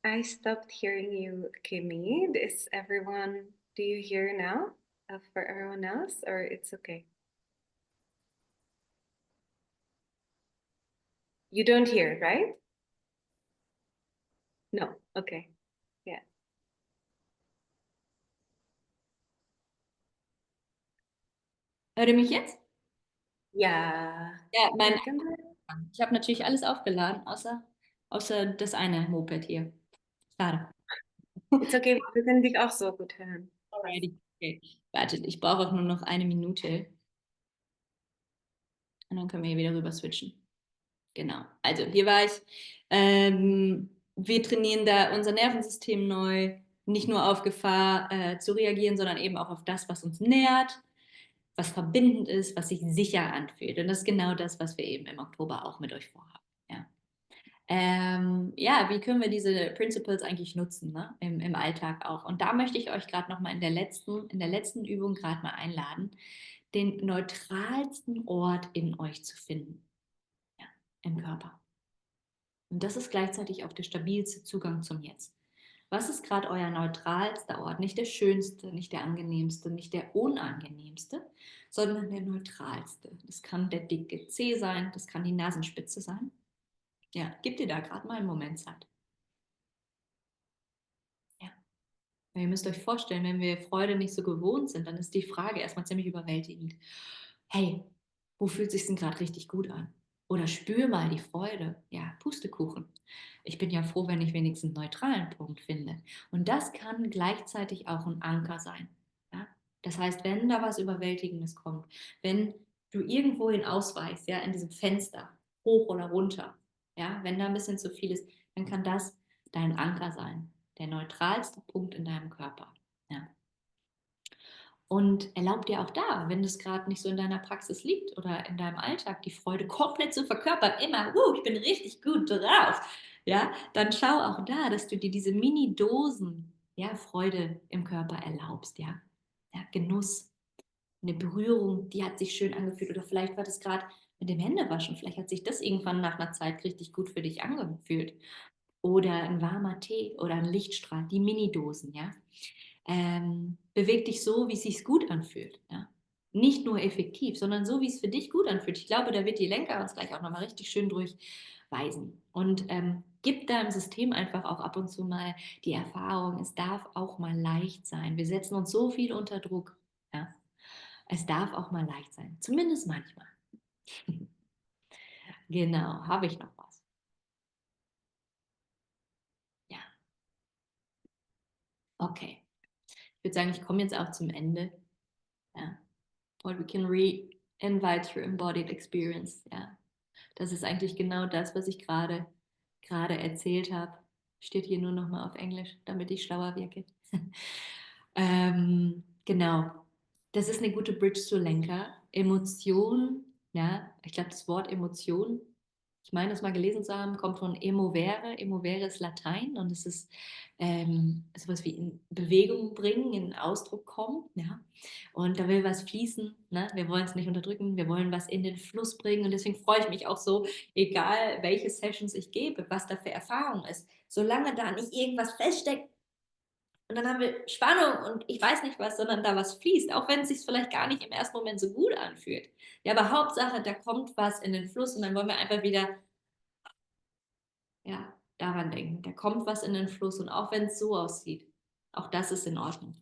I stopped hearing you, Kimmy. Is everyone, do you hear now? For everyone else, or it's okay? You don't hear, right? No, okay. Yeah. Hört ihr mich jetzt? Ja. Ja, ich habe natürlich alles aufgeladen, außer das eine Moped hier. Schade. It's okay, wir können dich auch so gut hören. Alrighty. Okay. Wartet, ich brauche auch nur noch 1 Minute und dann können wir hier wieder rüber switchen. Genau. Also hier war ich. Wir trainieren da unser Nervensystem neu, nicht nur auf Gefahr zu reagieren, sondern eben auch auf das, was uns nährt, was verbindend ist, was sich sicher anfühlt. Und das ist genau das, was wir eben im Oktober auch mit euch vorhaben. Ja. Ja, wie können wir diese Principles eigentlich nutzen, ne? Im Alltag auch? Und da möchte ich euch gerade nochmal in der letzten Übung gerade mal einladen, den neutralsten Ort in euch zu finden, ja, im Körper. Und das ist gleichzeitig auch der stabilste Zugang zum Jetzt. Was ist gerade euer neutralster Ort? Nicht der schönste, nicht der angenehmste, nicht der unangenehmste, sondern der neutralste. Das kann der dicke Zeh sein, das kann die Nasenspitze sein. Ja, gib dir da gerade mal einen Moment Zeit. Ja. Ihr müsst euch vorstellen, wenn wir Freude nicht so gewohnt sind, dann ist die Frage erstmal ziemlich überwältigend. Hey, wo fühlt es sich denn gerade richtig gut an? Oder spür mal die Freude. Ja, Pustekuchen. Ich bin ja froh, wenn ich wenigstens einen neutralen Punkt finde. Und das kann gleichzeitig auch ein Anker sein. Ja? Das heißt, wenn da was Überwältigendes kommt, wenn du irgendwohin ausweichst, ja, in diesem Fenster, hoch oder runter, ja, wenn da ein bisschen zu viel ist, dann kann das dein Anker sein. Der neutralste Punkt in deinem Körper. Ja. Und erlaub dir auch da, wenn das gerade nicht so in deiner Praxis liegt oder in deinem Alltag, die Freude komplett zu verkörpern, immer, ich bin richtig gut drauf, ja, dann schau auch da, dass du dir diese Mini-Dosen, ja, Freude im Körper erlaubst, ja, ja, Genuss, eine Berührung, die hat sich schön angefühlt oder vielleicht war das gerade mit dem Händewaschen, vielleicht hat sich das irgendwann nach einer Zeit richtig gut für dich angefühlt oder ein warmer Tee oder ein Lichtstrahl, die Mini-Dosen, ja. Beweg dich so, wie es sich gut anfühlt. Ja? Nicht nur effektiv, sondern so, wie es für dich gut anfühlt. Ich glaube, da wird die Lenker uns gleich auch nochmal richtig schön durchweisen. Und gib deinem System einfach auch ab und zu mal die Erfahrung, es darf auch mal leicht sein. Wir setzen uns so viel unter Druck. Ja? Es darf auch mal leicht sein, zumindest manchmal. Genau, habe ich noch was? Ja, okay. Ich würde sagen, ich komme jetzt auch zum Ende. Ja. What we can re-invite through embodied experience. Ja. Das ist eigentlich genau das, was ich gerade erzählt habe. Steht hier nur nochmal auf Englisch, damit ich schlauer wirke. Genau. Das ist eine gute Bridge zu Lenker. Emotion, ja, ich glaube, das Wort Emotion ich meine, das mal gelesen zu haben, kommt von emovere. Emovere ist Latein und es ist sowas wie in Bewegung bringen, in Ausdruck kommen. Ja? Und da will was fließen. Ne? Wir wollen es nicht unterdrücken, wir wollen was in den Fluss bringen. Und deswegen freue ich mich auch so, egal welche Sessions ich gebe, was da für Erfahrung ist. Solange da nicht irgendwas feststeckt, und dann haben wir Spannung und ich weiß nicht was, sondern da was fließt, auch wenn es sich vielleicht gar nicht im ersten Moment so gut anfühlt. Ja, aber Hauptsache, da kommt was in den Fluss und dann wollen wir einfach wieder, ja, daran denken. Da kommt was in den Fluss und auch wenn es so aussieht, auch das ist in Ordnung.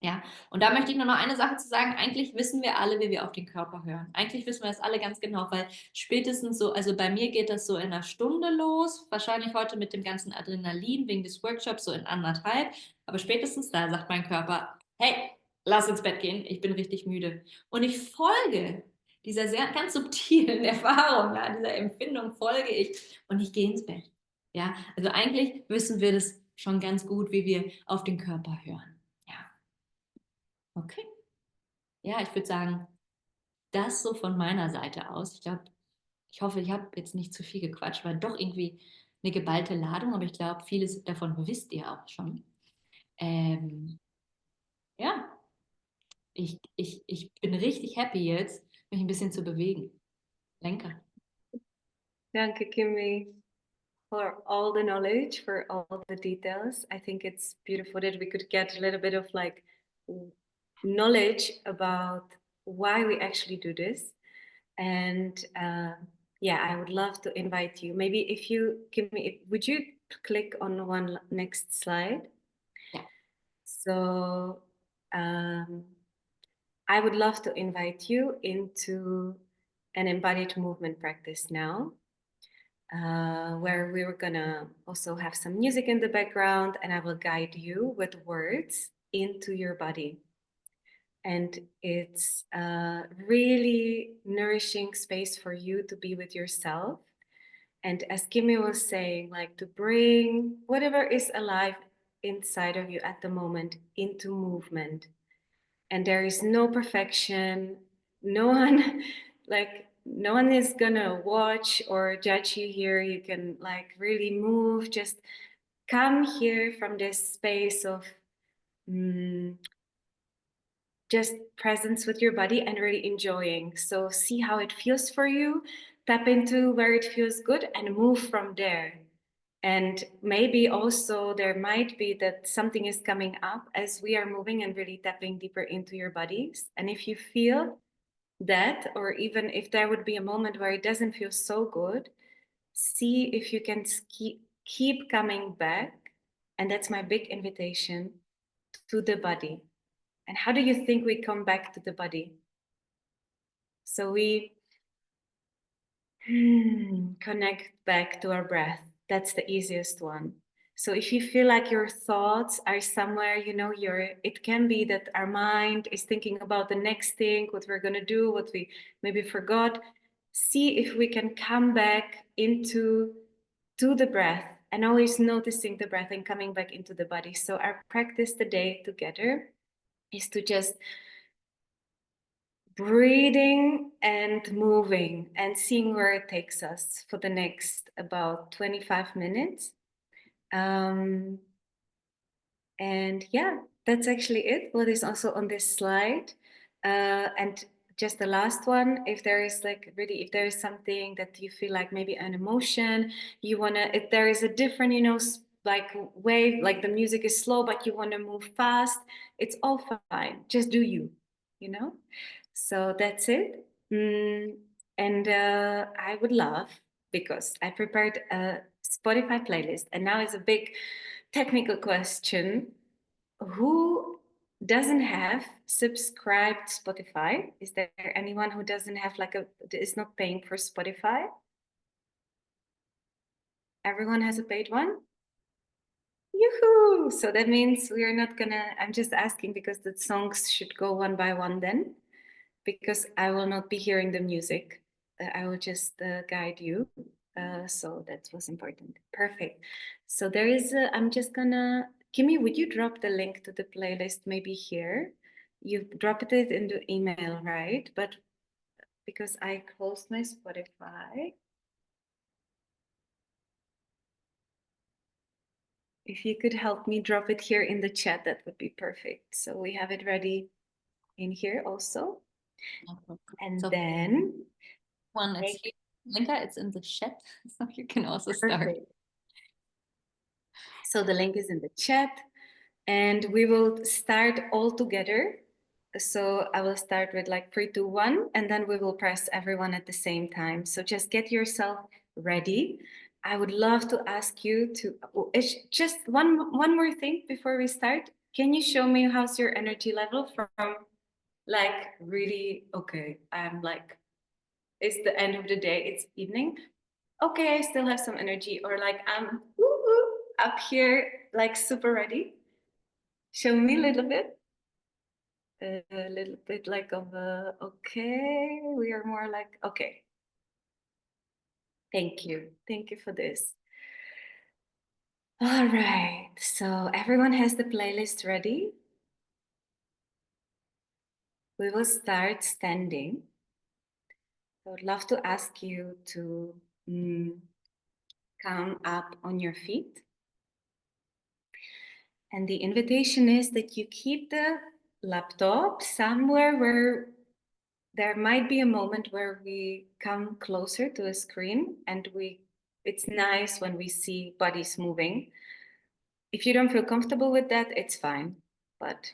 Ja, und da möchte ich nur noch eine Sache zu sagen. Eigentlich wissen wir alle, wie wir auf den Körper hören. Eigentlich wissen wir das alle ganz genau, weil spätestens so, also bei mir geht das so in einer Stunde los, wahrscheinlich heute mit dem ganzen Adrenalin wegen des Workshops so in 1,5. Aber spätestens da sagt mein Körper, hey, lass ins Bett gehen, ich bin richtig müde. Und ich folge dieser sehr ganz subtilen Erfahrung, ja, dieser Empfindung folge ich und ich gehe ins Bett. Ja, also eigentlich wissen wir das schon ganz gut, wie wir auf den Körper hören. Ja. Okay. Ja, ich würde sagen, das so von meiner Seite aus. Ich glaube, ich hoffe, ich habe jetzt nicht zu viel gequatscht, weil doch irgendwie eine geballte Ladung, aber ich glaube, vieles davon wisst ihr auch schon. Ja, ich bin richtig happy jetzt, mich ein bisschen zu bewegen. Lenker. Danke, Kimmy, for all the knowledge, for all the details. I think it's beautiful that we could get a little bit of like knowledge about why we actually do this. And yeah, I would love to invite you. Maybe if you give me, would you click on one next slide? Yeah. So I would love to invite you into an embodied movement practice now, where we're gonna also have some music in the background, and I will guide you with words into your body. And it's a really nourishing space for you to be with yourself. And as Kimmy was saying, like to bring whatever is alive inside of you at the moment into movement. And there is no perfection. No one, like, no one is gonna watch or judge you here. You can like really move, just come here from this space of just presence with your body and really enjoying. So see how it feels for you, tap into where it feels good and move from there. And maybe also there might be that something is coming up as we are moving and really tapping deeper into your bodies. And if you feel that, or even if there would be a moment where it doesn't feel so good, see if you can keep coming back. And that's my big invitation to the body. And how do you think we come back to the body? So we connect back to our breath. That's the easiest one. So if you feel like your thoughts are somewhere, you know, it can be that our mind is thinking about the next thing, what we're going to do, what we maybe forgot. See if we can come back to the breath and always noticing the breath and coming back into the body. So our practice today together is to just breathing and moving and seeing where it takes us for the next about 25 minutes. And yeah, that's actually it. What is also on this slide. And just the last one, if there is like really, if there is something that you feel like maybe an emotion, you wanna, if there is a different, you know, like wave, like the music is slow, but you wanna move fast, it's all fine. Just do you know? So that's it. And I would love, because I prepared a Spotify playlist, and now it's a big technical question. Who doesn't have subscribed Spotify? Is there anyone who doesn't have is not paying for Spotify? Everyone has a paid one? Yoo-hoo! So that means we are not gonna, I'm just asking because the songs should go one by one then, because I will not be hearing the music. I will just guide you. So that was important. Perfect. So there is, I'm just gonna, Kimmy, would you drop the link to the playlist maybe here? You dropped it in the email, right? But because I closed my Spotify, If you could help me drop it here in the chat, that would be perfect. So we have it ready in here also. And so then one, Linka, it's in the chat, so you can also start. Perfect. So the link is in the chat, and we will start all together. So I will start with like 3, 2, 1, and then we will press everyone at the same time. So just get yourself ready. I would love to ask you to, it's just one more thing before we start. Can you show me how's your energy level from like really, okay, I'm like, it's the end of the day, it's evening. Okay, I still have some energy, or like I'm up here, like super ready. Show me a little bit. A little bit like of a, okay, we are more like, okay. Thank you. Thank you for this. All right, so everyone has the playlist ready. We will start standing. I would love to ask you to come up on your feet. And the invitation is that you keep the laptop somewhere where there might be a moment where we come closer to a screen, and it's nice when we see bodies moving. If you don't feel comfortable with that, it's fine. But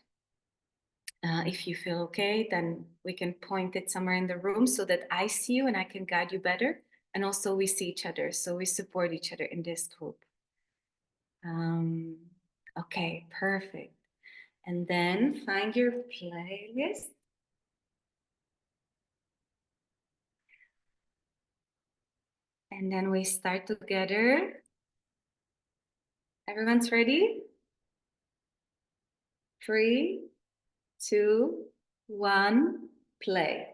if you feel okay, then we can point it somewhere in the room so that I see you and I can guide you better. And also we see each other, so we support each other in this group. Okay, perfect. And then find your playlist. And then we start together. Everyone's ready? 3, 2, 1, play.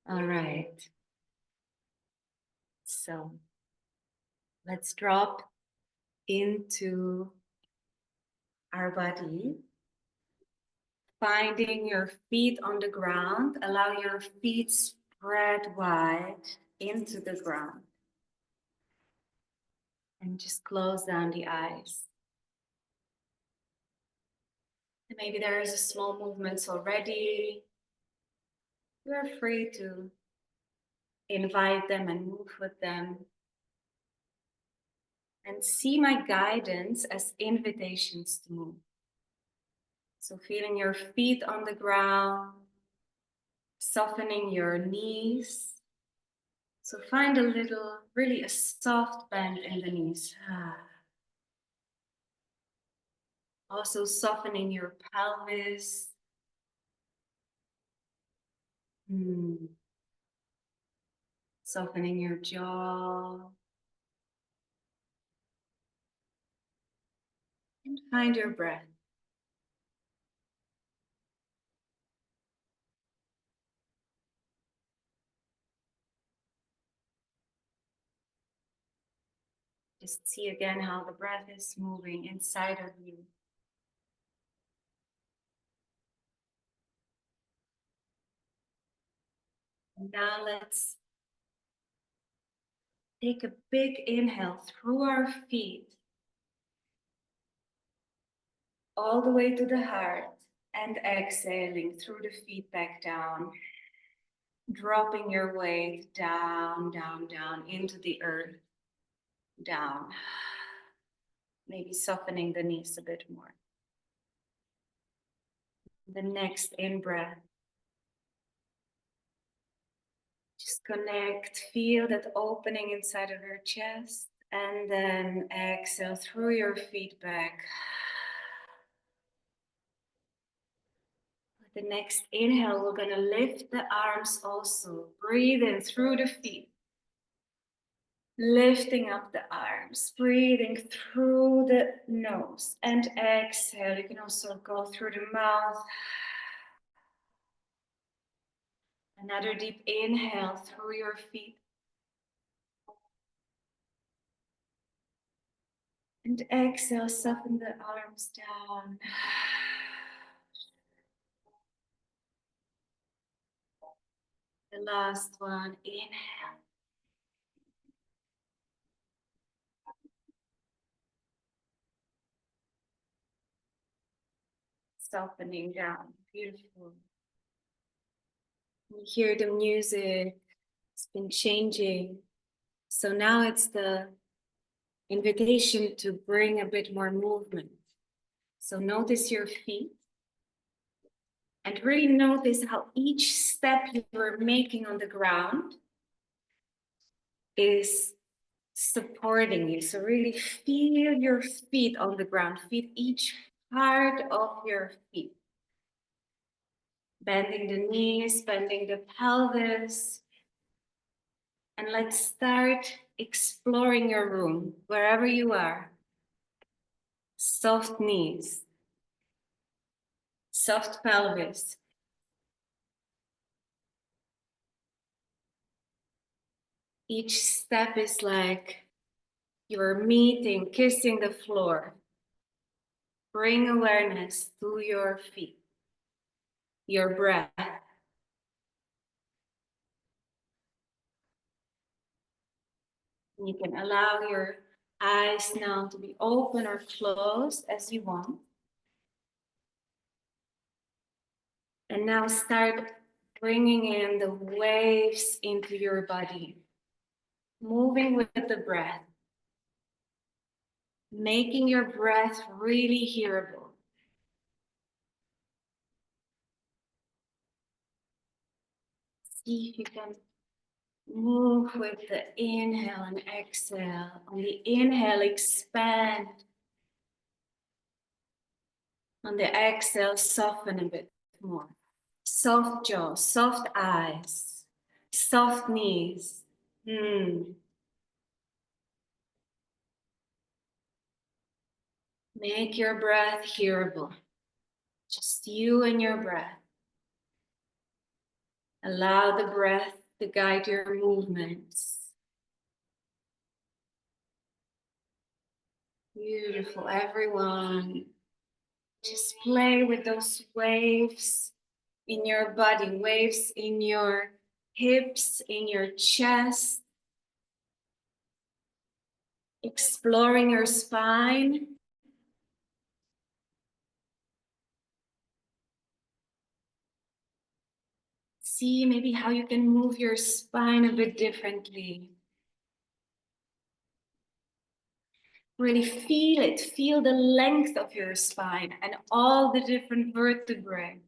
All right. So let's drop into our body. Finding your feet on the ground. Allow your feet spread wide into the ground. And just close down the eyes. And maybe there is a small movements already. You're free to invite them and move with them. And see my guidance as invitations to move. So feeling your feet on the ground, softening your knees. So find really a soft bend in the knees. Also softening your pelvis. Softening your jaw. And find your breath. Just see again how the breath is moving inside of you. And now let's take a big inhale through our feet, all the way to the heart, and exhaling through the feet back down. Dropping your weight down, down, down into the earth. Down. Maybe softening the knees a bit more. The next in-breath. Just connect, feel that opening inside of your chest, and then exhale through your feet back. With the next inhale, we're gonna lift the arms also. Breathe in through the feet. Lifting up the arms, breathing through the nose, and exhale. You can also go through the mouth. Another deep inhale through your feet. And exhale, soften the arms down. The last one, inhale. softening down. Beautiful. You hear the music, it's been changing. So now it's the invitation to bring a bit more movement. So notice your feet and really notice how each step you're making on the ground is supporting you. So really feel your feet on the ground, feel each part of your feet. Bending the knees, bending the pelvis. And let's start exploring your room, wherever you are. Soft knees, soft pelvis. Each step is like you're meeting, kissing the floor. Bring awareness to your feet, your breath. You can allow your eyes now to be open or closed as you want. And now start bringing in the waves into your body, moving with the breath, making your breath really hearable. See if you can move with the inhale and exhale. On the inhale, expand. On the exhale, soften a bit more. Soft jaw, soft eyes, soft knees. Make your breath hearable. Just you and your breath. Allow the breath to guide your movements. Beautiful, everyone. Just play with those waves in your body, waves in your hips, in your chest. Exploring your spine. See maybe how you can move your spine a bit differently. Really feel it. Feel the length of your spine and all the different vertebrae.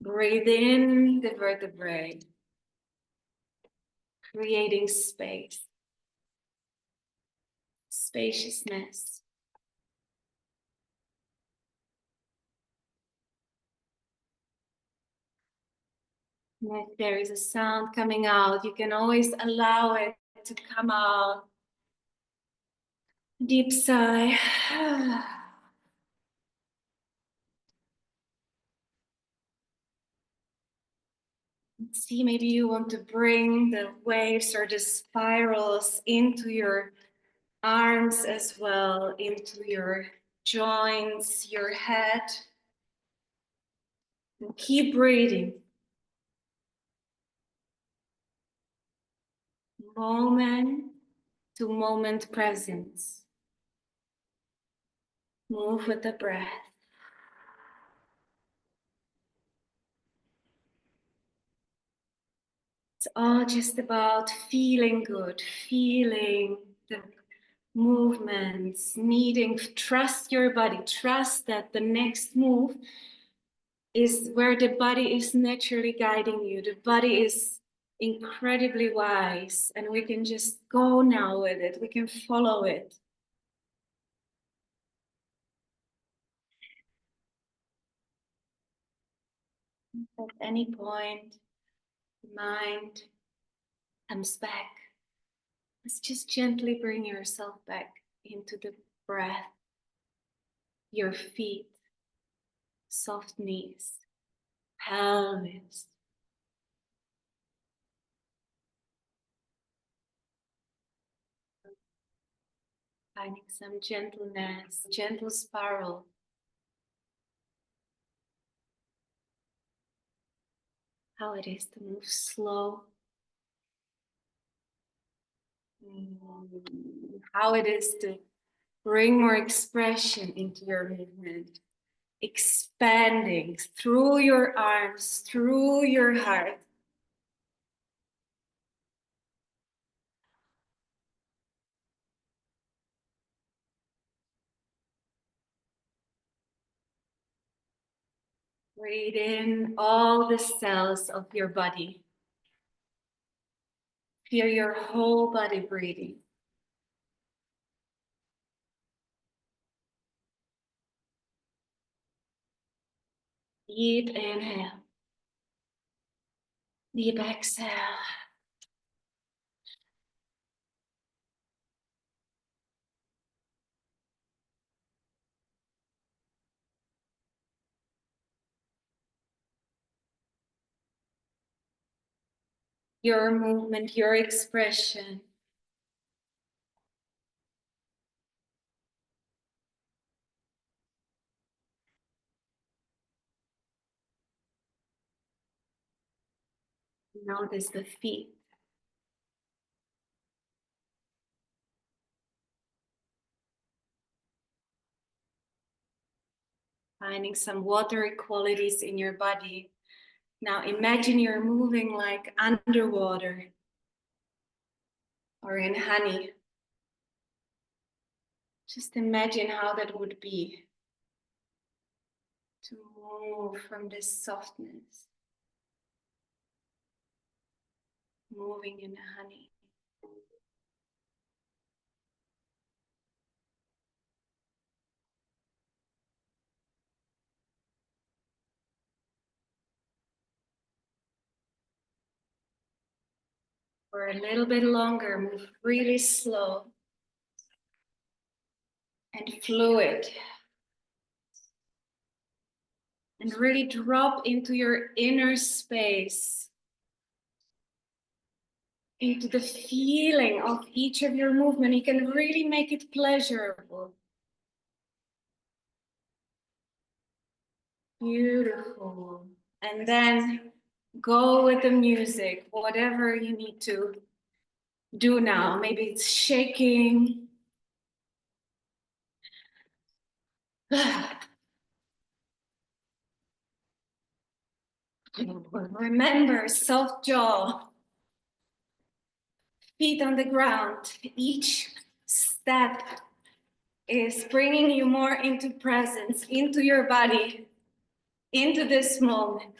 Breathe in the vertebrae, creating space, spaciousness. And if there is a sound coming out, you can always allow it to come out. Deep sigh. See, maybe you want to bring the waves or the spirals into your arms as well, into your joints, your head. And keep breathing. Moment to moment presence. Move with the breath. It's all just about feeling good, feeling the movements, needing, trust your body, trust that the next move is where the body is naturally guiding you. The body is incredibly wise and we can just go now with it. We can follow it. At any point, the mind comes back. Let's just gently bring yourself back into the breath, your feet, soft knees, pelvis. Finding some gentleness, gentle spiral. How it is to move slow. How it is to Bring more expression into your movement. Expanding through your arms, through your heart. Breathe in all the cells of your body. Feel your whole body breathing. Deep inhale. Deep exhale. Your movement, your expression. Notice the feet. Finding some watery qualities in your body. Now imagine you're moving like underwater or in honey. Just imagine how that would be to move from this softness, moving in honey. For a little bit longer, move really slow and fluid. And really drop into your inner space, into the feeling of each of your movement. You can really make it pleasurable. Beautiful. And then go with the music, whatever you need to do now. Maybe it's shaking. Remember, soft jaw, feet on the ground. Each step is bringing you more into presence, into your body, into this moment.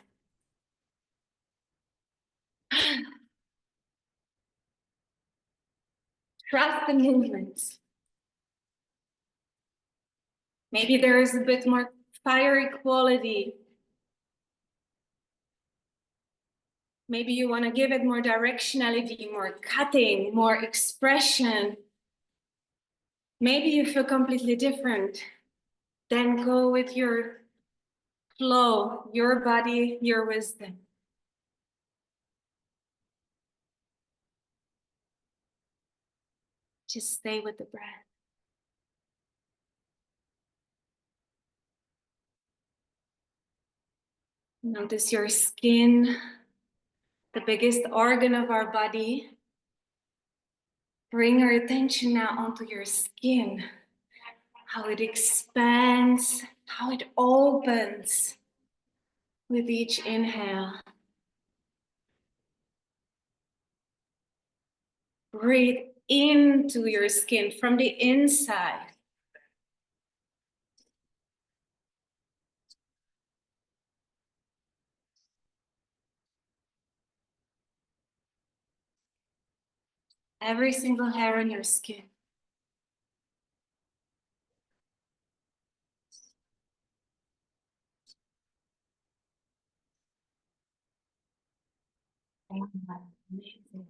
Trust the movements. Maybe there is a bit more fiery quality. Maybe you want to give it more directionality, more cutting, more expression. Maybe you feel completely different. Then go with your flow, your body, your wisdom. Just stay with the breath. Notice your skin, the biggest organ of our body. Bring your attention now onto your skin, how it expands, how it opens with each inhale. Breathe into your skin from the inside. Every single hair on your skin. Amazing.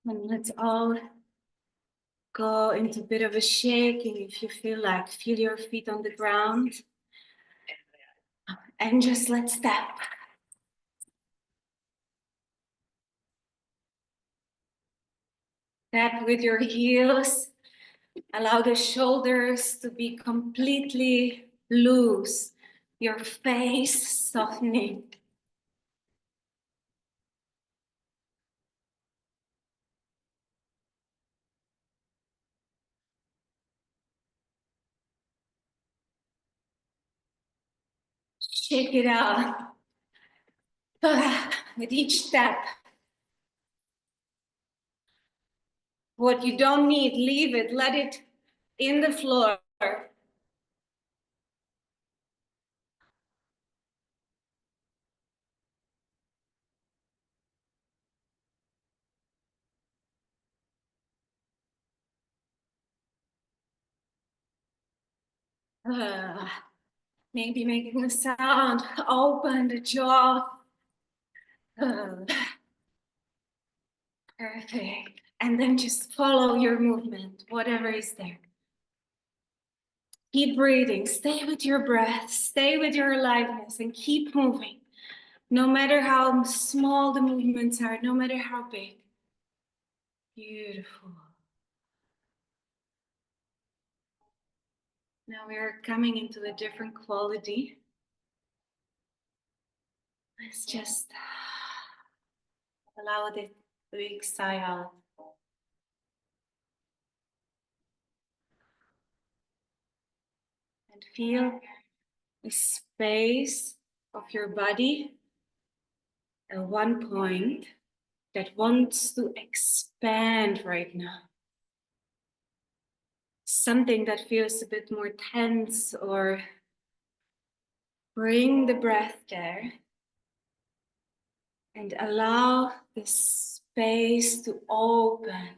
And let's all go into a bit of a shaking if you feel like. Feel your feet on the ground. And just let's step. Step with your heels. Allow the shoulders to be completely loose. Your face softening. Shake it out. With each step. What you don't need, leave it. Let it in the floor. Maybe making a sound. Open the jaw. Perfect. And then just follow your movement, whatever is there. Keep breathing. Stay with your breath. Stay with your aliveness and keep moving. No matter how small the movements are, no matter how big. Beautiful. Now we are coming into a different quality. Let's just allow the big sigh out. And feel the space of your body at one point that wants to expand right now. Something that feels a bit more tense, or bring the breath there and allow the space to open.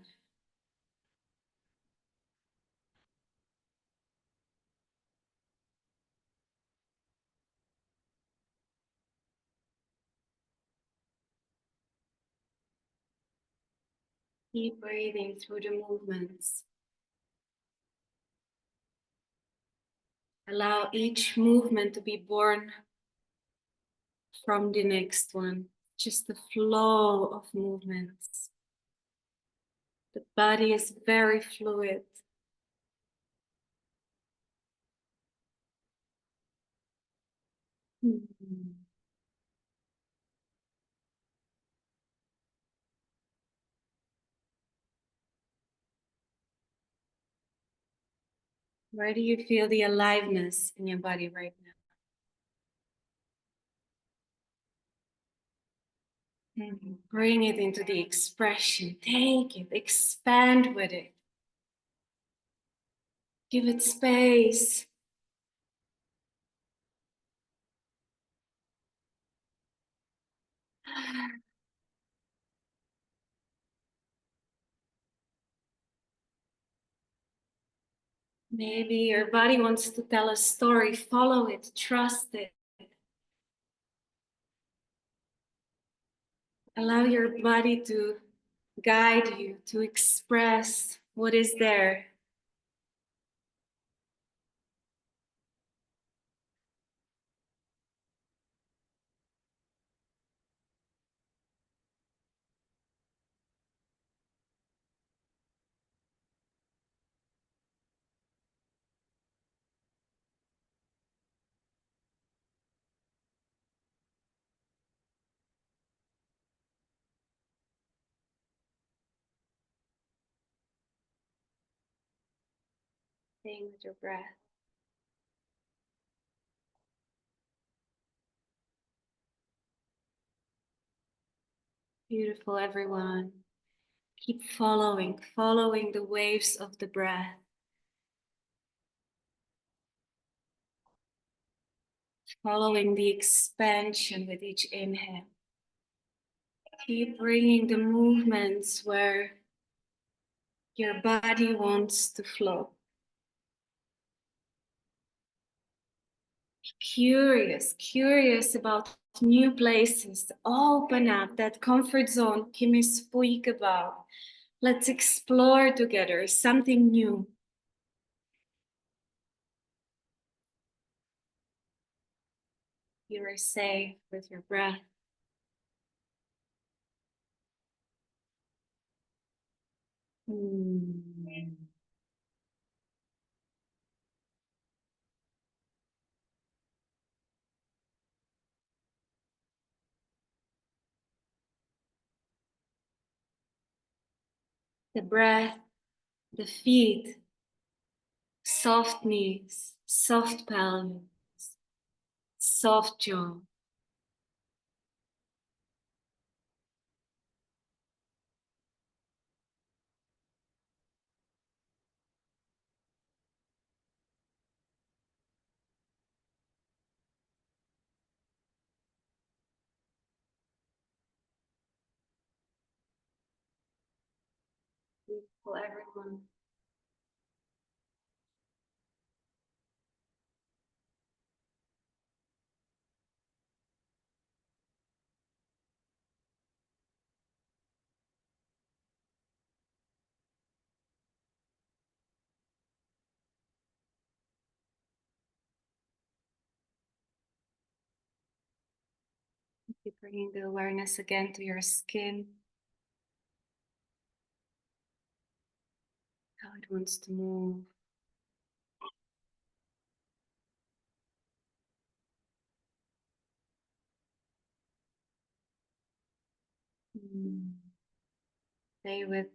Keep breathing through the movements. Allow each movement to be born from the next one. Just the flow of movements. The body is very fluid. Where do you feel the aliveness in your body right now? Bring it into the expression. Take it, expand with it. Give it space. Maybe your body wants to tell a story. Follow it, trust it. Allow your body to guide you, to express what is there. Staying with your breath. Beautiful, everyone. Keep following the waves of the breath. Following the expansion with each inhale. Keep bringing the movements where your body wants to flow. Curious about new places. Open up that comfort zone Kimi speak about. Let's explore together something new. You are safe with your breath. The breath, the feet, soft knees, soft pelvis, soft jaw. Beautiful, everyone. Keep bringing the awareness again to your skin, how it wants to move. Stay with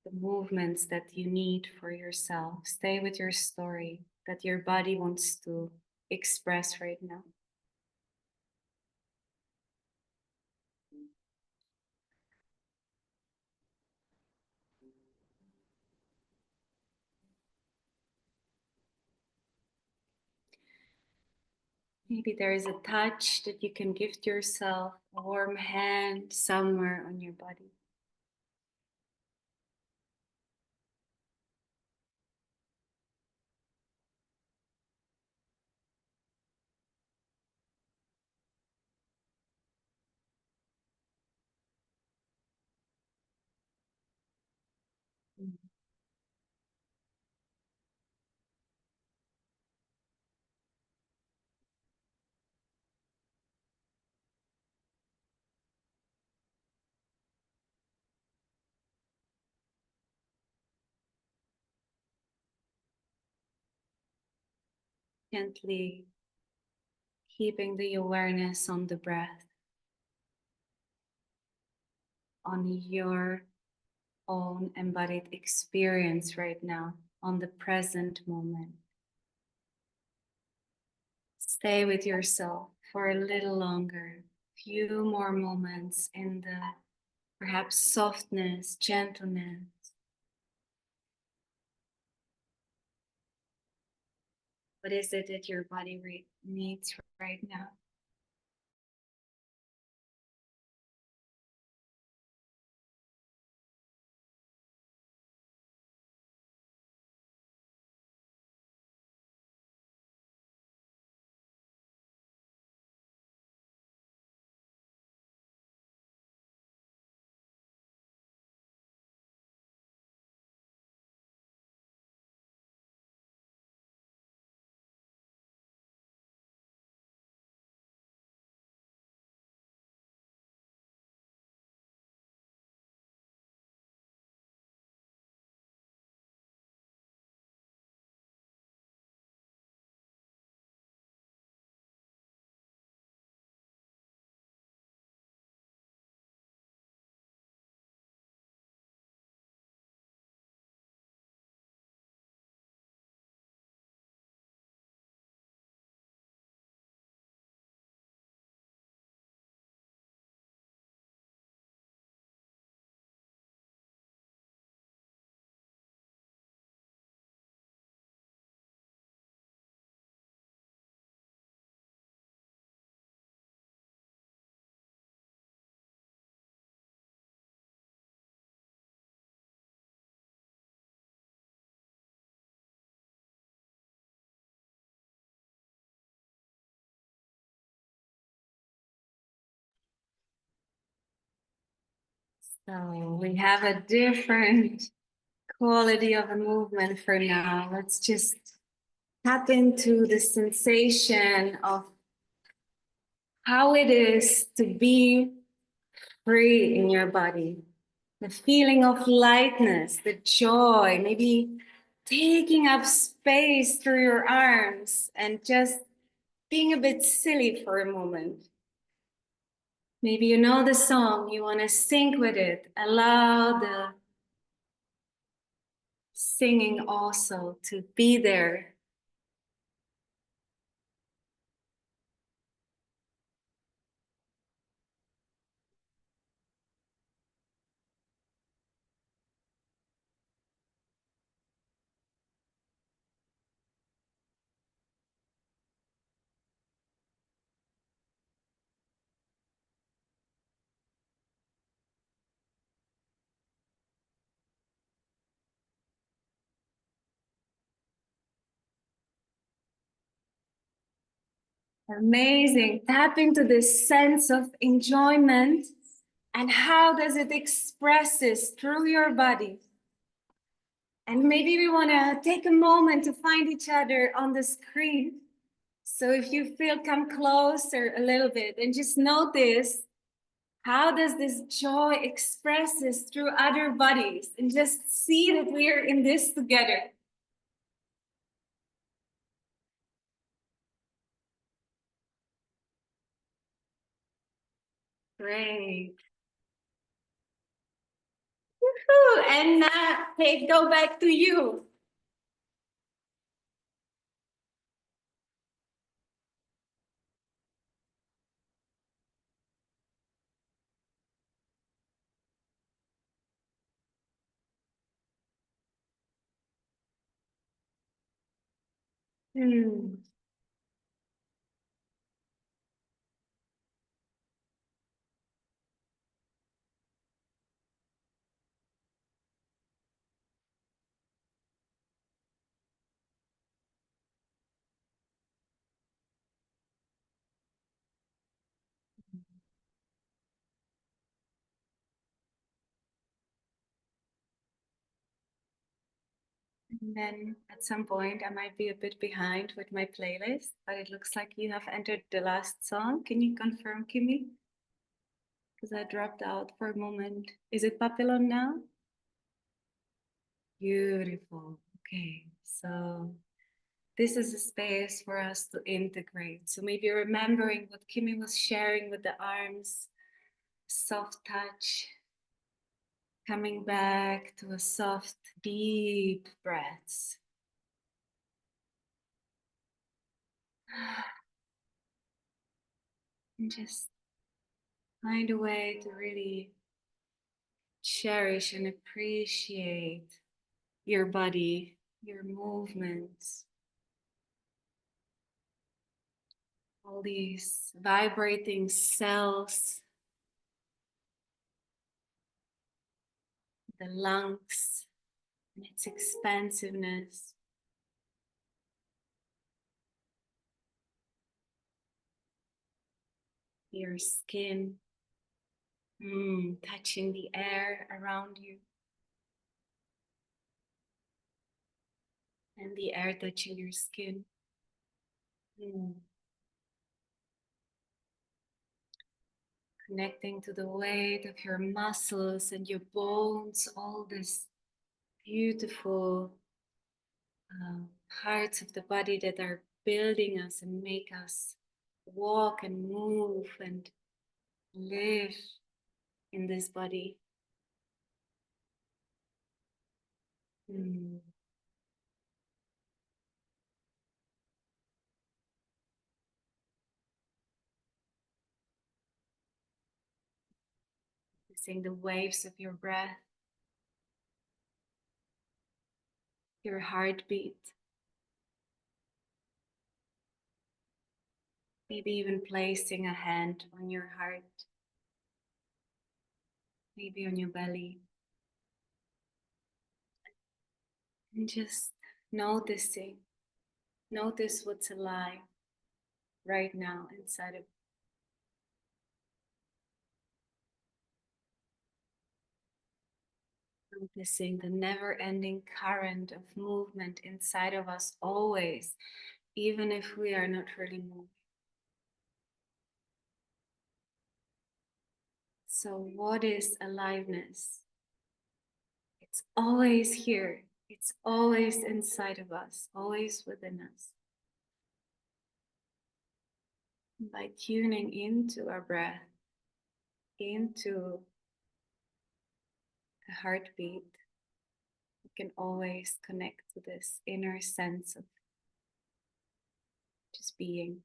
the movements that you need for yourself. Stay with your story that your body wants to express right now. Maybe there is a touch that you can gift yourself, a warm hand somewhere on your body. Gently keeping the awareness on the breath, on your own embodied experience right now, on the present moment. Stay with yourself for a little longer, few more moments in the perhaps softness, gentleness. What is it that your body needs right now? So we have a different quality of a movement for now. Let's just tap into the sensation of how it is to be free in your body. The feeling of lightness, the joy, maybe taking up space through your arms and just being a bit silly for a moment. Maybe you know the song, you want to sync with it. Allow the singing also to be there. Amazing. Tap into this sense of enjoyment and how does it expresses through your body. And maybe we want to take a moment to find each other on the screen. So if you feel, come closer a little bit and just notice how does this joy expresses through other bodies, and just see that we're in this together. Great. Woohoo! And hey, go back to you. And then at some point, I might be a bit behind with my playlist, but it looks like you have entered the last song. Can you confirm, Kimmy? Because I dropped out for a moment. Is it Papillon now? Beautiful. Okay, so this is a space for us to integrate. So maybe remembering what Kimmy was sharing with the arms, soft touch, coming back to a soft, deep breaths. And just find a way to really cherish and appreciate your body, your movements, all these vibrating cells, the lungs, and its expansiveness. Your skin, touching the air around you, and the air touching your skin. Connecting to the weight of your muscles and your bones, all this beautiful parts of the body that are building us and make us walk and move and live in this body. Noticing the waves of your breath, your heartbeat, maybe even placing a hand on your heart, maybe on your belly, and just noticing, notice what's alive right now inside of you. Noticing the never-ending current of movement inside of us always, even if we are not really moving. So what is aliveness? It's always here. It's always inside of us, always within us. And by tuning into our breath, into the heartbeat, we can always connect to this inner sense of just being.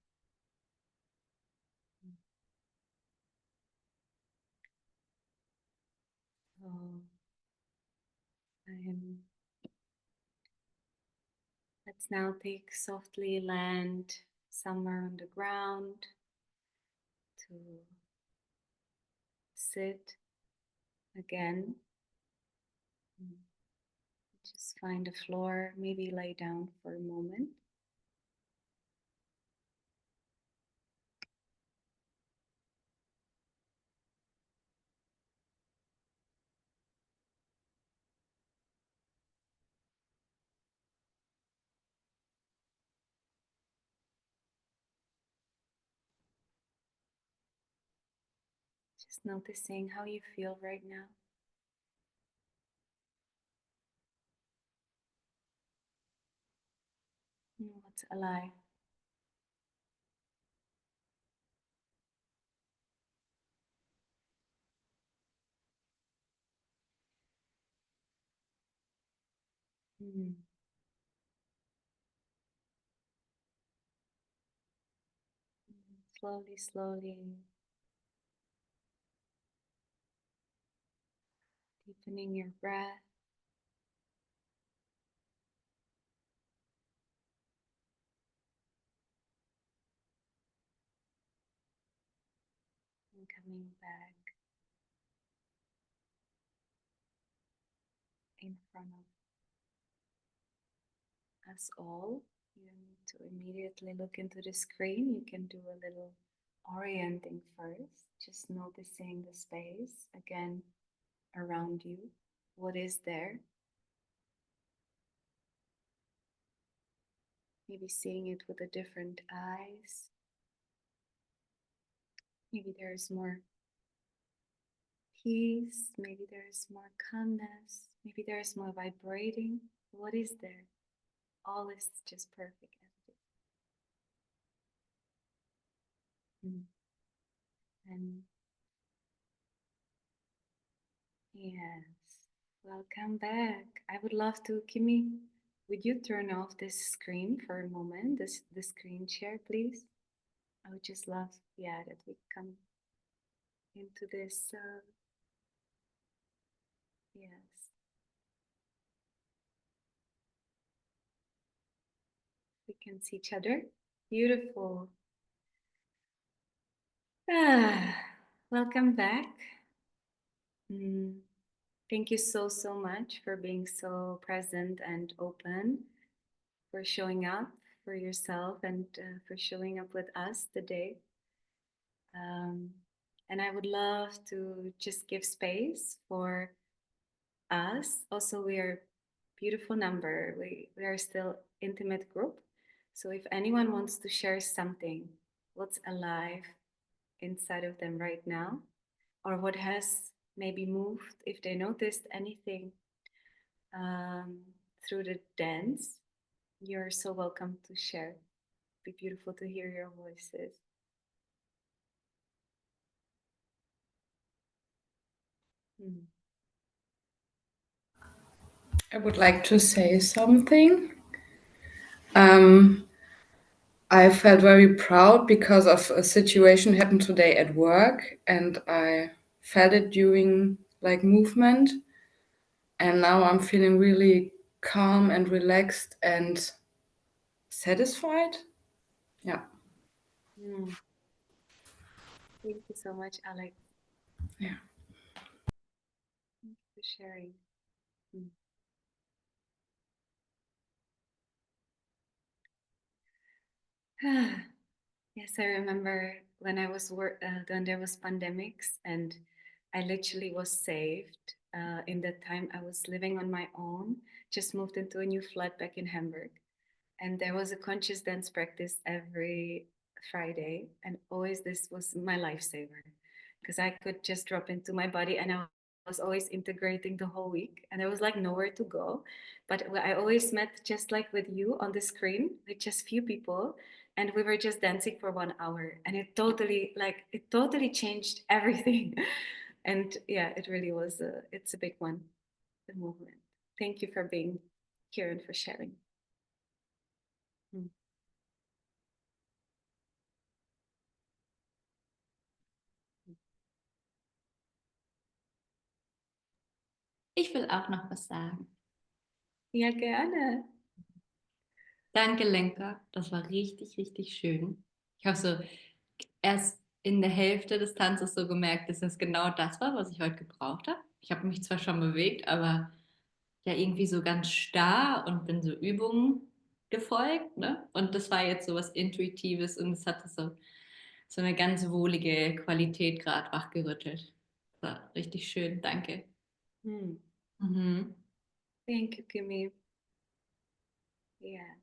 Let's now take softly land somewhere on the ground to sit again. Just find a floor, maybe lay down for a moment. Just noticing how you feel right now. What's alive? Mm. Slowly, slowly deepening your breath. And coming back in front of us all. You don't need to immediately look into the screen. You can do a little orienting first, just noticing the space again around you. What is there? Maybe seeing it with a different eyes. Maybe there's more peace. Maybe there's more calmness. Maybe there's more vibrating. What is there? All is just perfect as it is. And yes, welcome back. I would love to, Kimmy, would you turn off this screen for a moment? The screen share, please. I would just love, yeah, that we come into this. Yes, we can see each other. Beautiful. Ah, welcome back. Thank you so, so much for being so present and open, for showing up for yourself and for showing up with us today. And I would love to just give space for us. Also, we are a beautiful number. We are still intimate group. So if anyone wants to share something, what's alive inside of them right now, or what has maybe moved, if they noticed anything through the dance, you're so welcome to share. It'd be beautiful to hear your voices. I would like to say something. I felt very proud because of a situation happened today at work, and I felt it during like movement, and now I'm feeling really calm and relaxed and satisfied. Yeah. Thank you so much, Alex. Yeah. Thank you for sharing. Yes, I remember when I was when there was pandemics, and I literally was saved. In that time, I was living on my own, just moved into a new flat back in Hamburg, and there was a conscious dance practice every Friday, and always this was my lifesaver because I could just drop into my body, and I was always integrating the whole week, and there was like nowhere to go. But I always met just like with you on the screen with just few people, and we were just dancing for 1 hour, and it totally changed everything. And yeah, it really was it's a big one, the movement. Thank you for being here and for sharing. Ich will auch noch was sagen. Ja, gerne. Danke, Lenka. Das war richtig, richtig schön. Ich habe so erst in der Hälfte des Tanzes so gemerkt, dass das genau das war, was ich heute gebraucht habe. Ich habe mich zwar schon bewegt, aber ja irgendwie so ganz starr und bin so Übungen gefolgt, ne? Und das war jetzt so was Intuitives und es hatte so eine ganz wohlige Qualität gerade wachgerüttelt. Das war richtig schön, danke. Thank you, Kimmy. Yeah,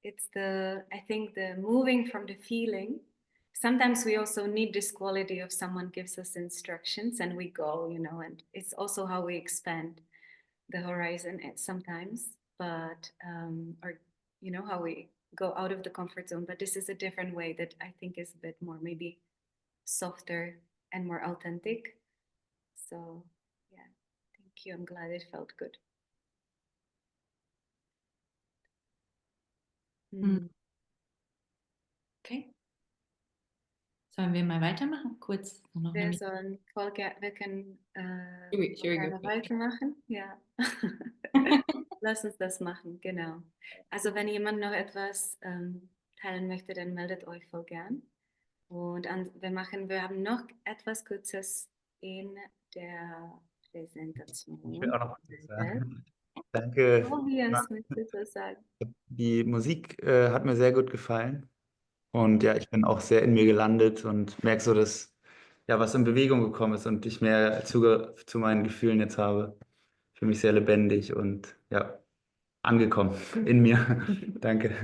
it's I think the moving from the feeling. sometimes we also need this quality of someone gives us instructions and we go, you know, and it's also how we expand the horizon sometimes, but or you know, how we go out of the comfort zone. But this is a different way that I think is a bit more maybe softer and more authentic. So yeah, thank you. I'm glad it felt good. Okay. Sollen wir mal weitermachen? Kurz noch eine Wir Minute. sollen wir können Sure, gerne go. weitermachen. Ja. Lass uns das machen, genau. Also wenn jemand noch etwas teilen möchte, dann meldet euch voll gern. Und wir haben noch etwas Kurzes in der Präsentation. Ich will auch noch was sagen. Danke. Tobias, möchtest du was sagen? Die Musik hat mir sehr gut gefallen. Und ja, ich bin auch sehr in mir gelandet und merke so, dass ja was in Bewegung gekommen ist und ich mehr Zugriff zu meinen Gefühlen jetzt habe. Ich fühle mich sehr lebendig und ja, angekommen in mir. Danke.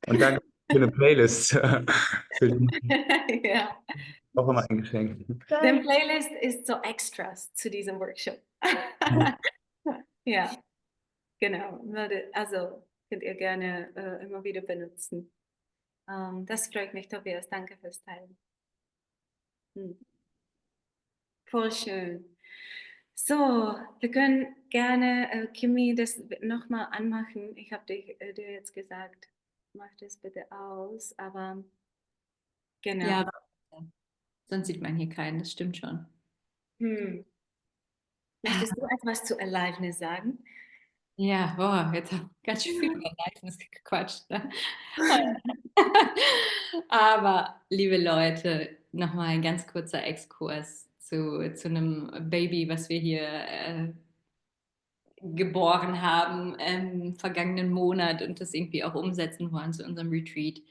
Und danke für eine Playlist. Für die Ja. auch immer ein Geschenk. Der Playlist ist so Extras zu diesem Workshop. Ja, genau. Also könnt ihr gerne immer wieder benutzen. Das freut mich, Tobias. Danke fürs Teilen. Voll schön. So, wir können gerne, Kimi, das nochmal anmachen. Ich habe dir jetzt gesagt, mach das bitte aus, aber genau. Ja, sonst sieht man hier keinen, das stimmt schon. Möchtest du etwas zu Aliveness sagen? Ja, boah, jetzt habe ich ganz schön viel über Aliveness gequatscht. Ne? Aber, liebe Leute, nochmal ein ganz kurzer Exkurs zu einem Baby, was wir hier geboren haben im vergangenen Monat und das irgendwie auch umsetzen wollen zu unserem Retreat.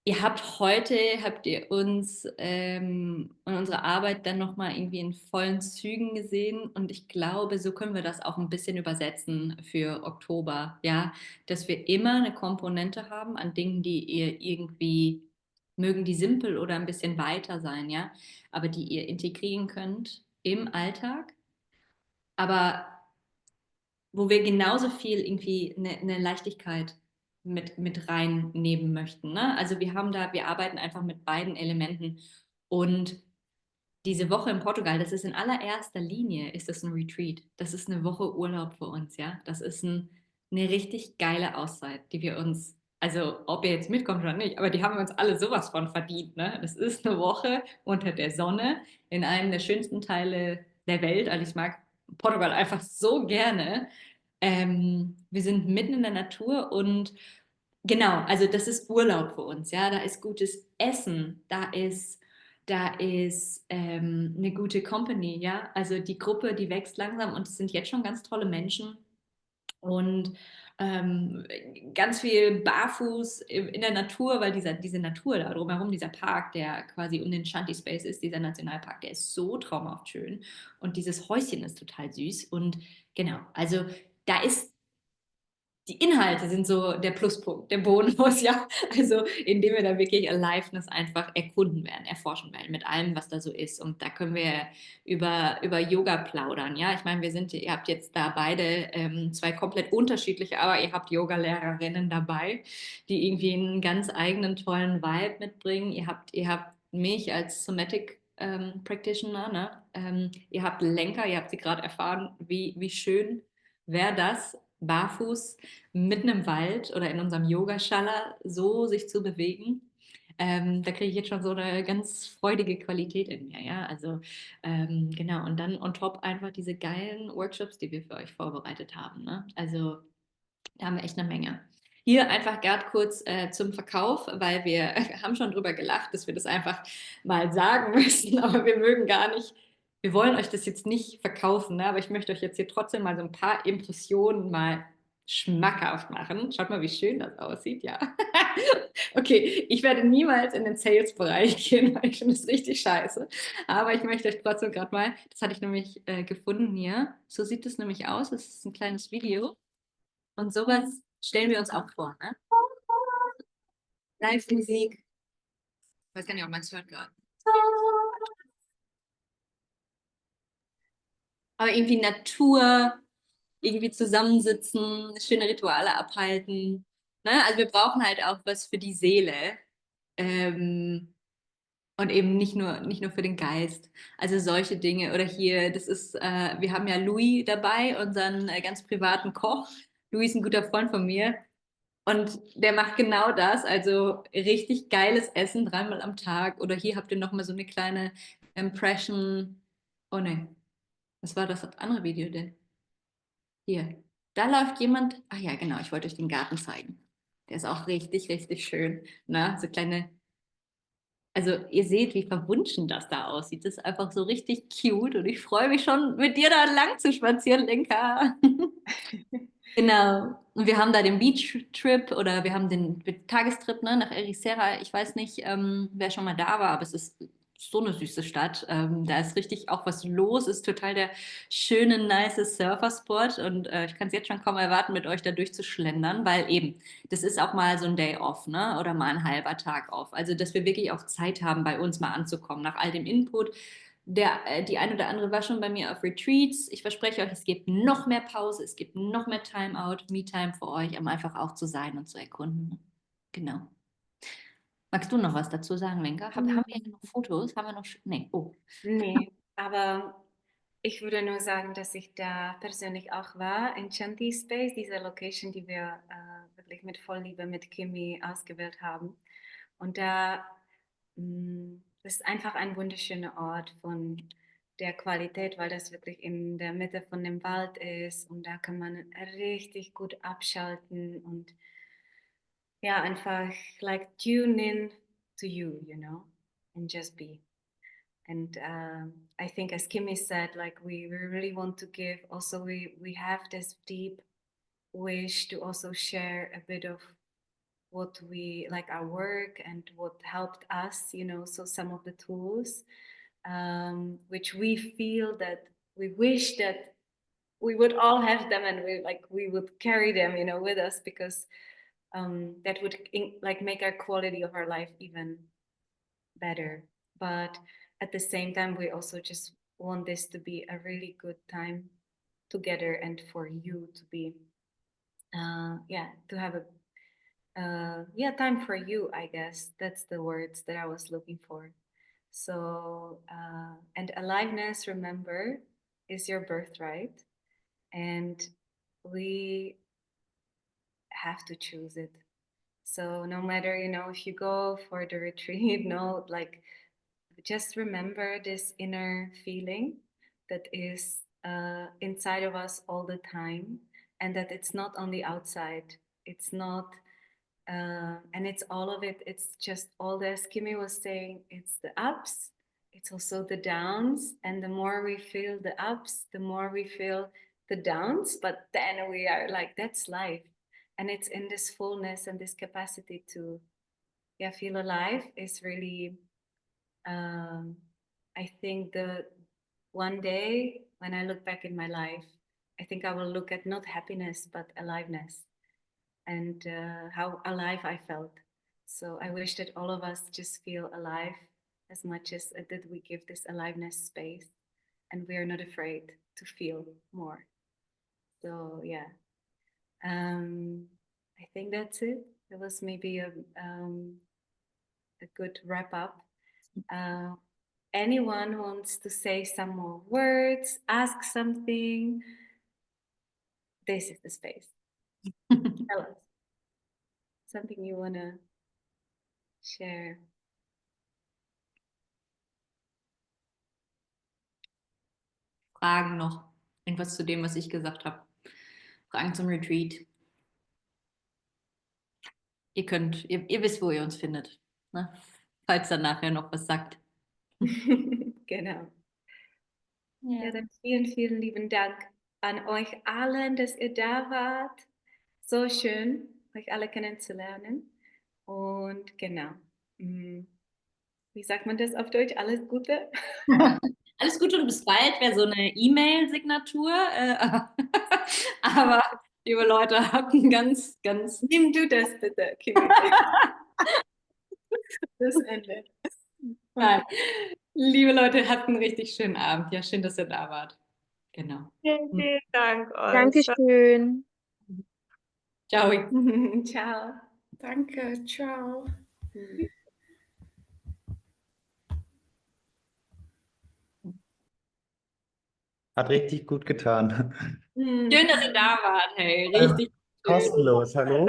Habt ihr uns und unsere Arbeit dann nochmal irgendwie in vollen Zügen gesehen und ich glaube, so können wir das auch ein bisschen übersetzen für Oktober, ja, dass wir immer eine Komponente haben an Dingen, die ihr irgendwie, mögen die simpel oder ein bisschen weiter sein, ja, aber die ihr integrieren könnt im Alltag, aber wo wir genauso viel irgendwie eine Leichtigkeit mit reinnehmen möchten. Ne? Also wir arbeiten einfach mit beiden Elementen. Und diese Woche in Portugal, das ist in allererster Linie, ist das ein Retreat. Das ist eine Woche Urlaub für uns, ja. Das ist eine richtig geile Auszeit, die wir uns, also ob ihr jetzt mitkommt oder nicht, aber die haben wir uns alle sowas von verdient. Ne? Das ist eine Woche unter der Sonne in einem der schönsten Teile der Welt. Also ich mag Portugal einfach so gerne. Wir sind mitten in der Natur und genau, also das ist Urlaub für uns, ja. Da ist gutes Essen, da ist eine gute Company, ja. Also die Gruppe, die wächst langsam und es sind jetzt schon ganz tolle Menschen und ganz viel barfuß in der Natur, weil diese Natur da drumherum, dieser Park, der quasi um den Shanti Space ist, dieser Nationalpark, der ist so traumhaft schön und dieses Häuschen ist total süß und genau, also da ist die Inhalte sind so der Pluspunkt, der Bonus, ja. Also indem wir da wirklich Aliveness einfach erkunden werden, erforschen werden mit allem, was da so ist. Und da können wir über Yoga plaudern, ja. Ich meine, ihr habt jetzt da beide zwei komplett unterschiedliche, aber ihr habt Yoga-Lehrerinnen dabei, die irgendwie einen ganz eigenen tollen Vibe mitbringen. Ihr habt mich als Somatic Practitioner, ne? Ihr habt Lenker, ihr habt sie gerade erfahren, wie schön wäre das, barfuß mitten im Wald oder in unserem Yogaschala so sich zu bewegen. Da kriege ich jetzt schon so eine ganz freudige Qualität in mir, ja. Also genau, und dann on top einfach diese geilen Workshops, die wir für euch vorbereitet haben. Ne? Also da haben wir echt eine Menge. Hier einfach gerade kurz zum Verkauf, weil wir haben schon drüber gelacht, dass wir das einfach mal sagen müssen, aber wir mögen gar nicht. Wir wollen euch das jetzt nicht verkaufen, ne? Aber ich möchte euch jetzt hier trotzdem mal so ein paar Impressionen mal schmackhaft machen. Schaut mal, wie schön das aussieht, ja. Okay, ich werde niemals in den Sales-Bereich gehen, weil ich finde das richtig scheiße. Aber ich möchte euch trotzdem gerade mal, das hatte ich nämlich gefunden hier. So sieht es nämlich aus. Das ist ein kleines Video. Und sowas stellen wir uns auch vor, ne? Live-Musik, Ich weiß gar nicht, ob man es hört gerade. Aber irgendwie Natur, irgendwie zusammensitzen, schöne Rituale abhalten. Ne? Also wir brauchen halt auch was für die Seele. Und eben nicht nur für den Geist. Also solche Dinge. Oder hier, wir haben ja Louis dabei, unseren ganz privaten Koch. Louis ist ein guter Freund von mir. Und der macht genau das, also richtig geiles Essen 3-mal am Tag. Oder hier habt ihr nochmal so eine kleine Impression. Oh ne, was war das andere Video denn? Hier, da läuft jemand. Ach ja, genau, ich wollte euch den Garten zeigen. Der ist auch richtig, richtig schön. Na, so kleine. Also ihr seht, wie verwunschen das da aussieht. Das ist einfach so richtig cute und ich freue mich schon, mit dir da lang zu spazieren, Lenka. Genau. Und wir haben da den Beach-Trip oder wir haben den Tagestrip, ne, nach Ericeira. Ich weiß nicht, wer schon mal da war, aber es ist so eine süße Stadt. Da ist richtig auch was los. Ist total der schöne, nice Surferspot. Und ich kann es jetzt schon kaum erwarten, mit euch da durchzuschlendern, weil eben, das ist auch mal so ein Day off, ne? Oder mal ein halber Tag off. Also, dass wir wirklich auch Zeit haben, bei uns mal anzukommen, nach all dem Input. Die ein oder andere war schon bei mir auf Retreats. Ich verspreche euch, es gibt noch mehr Pause, es gibt noch mehr Timeout, Me-Time für euch, um einfach auch zu sein und zu erkunden. Genau. Magst du noch was dazu sagen, Lenka? Haben wir hier noch Fotos? Haben wir noch? Nee. Oh. Nee, aber ich würde nur sagen, dass ich da persönlich auch war, in Chanty Space, dieser Location, die wir wirklich mit Vollliebe mit Kimi ausgewählt haben. Und das ist einfach ein wunderschöner Ort von der Qualität, weil das wirklich in der Mitte von dem Wald ist und da kann man richtig gut abschalten und ja, einfach like tune in to you, you know, and just be. And I think, as Kimmy said, like we really want to give. Also, we have this deep wish to also share a bit of what we like our work and what helped us. You know, so some of the tools which we feel that we wish that we would all have them and we would carry them, you know, with us because that would like make our quality of our life even better. But at the same time, we also just want this to be a really good time together and for you to be, to have a, time for you, I guess. That's the words that I was looking for. So, and aliveness, remember, is your birthright. And we have to choose it. So no matter, you know, if you go for the retreat, no, like just remember this inner feeling that is inside of us all the time, and that it's not on the outside. It's not, and it's all of it. It's just all the, as Kimi was saying, it's the ups, it's also the downs. And the more we feel the ups, the more we feel the downs. But then we are like, that's life. And it's in this fullness and this capacity to, feel alive is really, I think the one day when I look back in my life, I think I will look at not happiness, but aliveness and how alive I felt. So I wish that all of us just feel alive as much as that we give this aliveness space and we are not afraid to feel more. So yeah, I think that's it. That was maybe a good wrap up. Anyone wants to say some more words, ask something, this is the space. Tell us something you want to share. Fragen noch? Irgendwas zu dem, was ich gesagt habe? Fragen zum Retreat? Ihr wisst, wo ihr uns findet, ne? Falls dann nachher noch was sagt. Genau. Ja. Ja, dann vielen, vielen lieben Dank an euch allen, dass ihr da wart. So schön, euch alle kennenzulernen. Und genau. Wie sagt man das auf Deutsch? Alles Gute? Alles Gute und bis bald wäre so eine E-Mail-Signatur. Aber, liebe Leute, habt einen ganz, ganz. Nimm du das bitte, Kimi. Das Ende. Nein. Liebe Leute, habt einen richtig schönen Abend. Ja, schön, dass ihr da wart. Genau. Vielen, vielen Dank euch. Dankeschön. Ciao. Ciao. Danke, ciao. Hat richtig gut getan. Schön, dass ihr da wart. Hey, richtig schön. Kostenlos, hallo?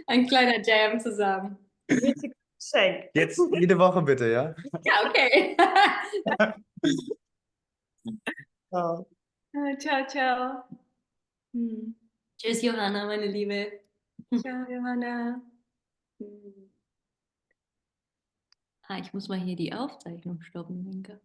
Ein kleiner Jam zusammen. Richtig Geschenk. Jetzt jede Woche bitte, ja? Ja, okay. Ciao. Ciao, ciao. Tschüss, Johanna, meine Liebe. Ciao, Johanna. Ich muss mal hier die Aufzeichnung stoppen, Linke.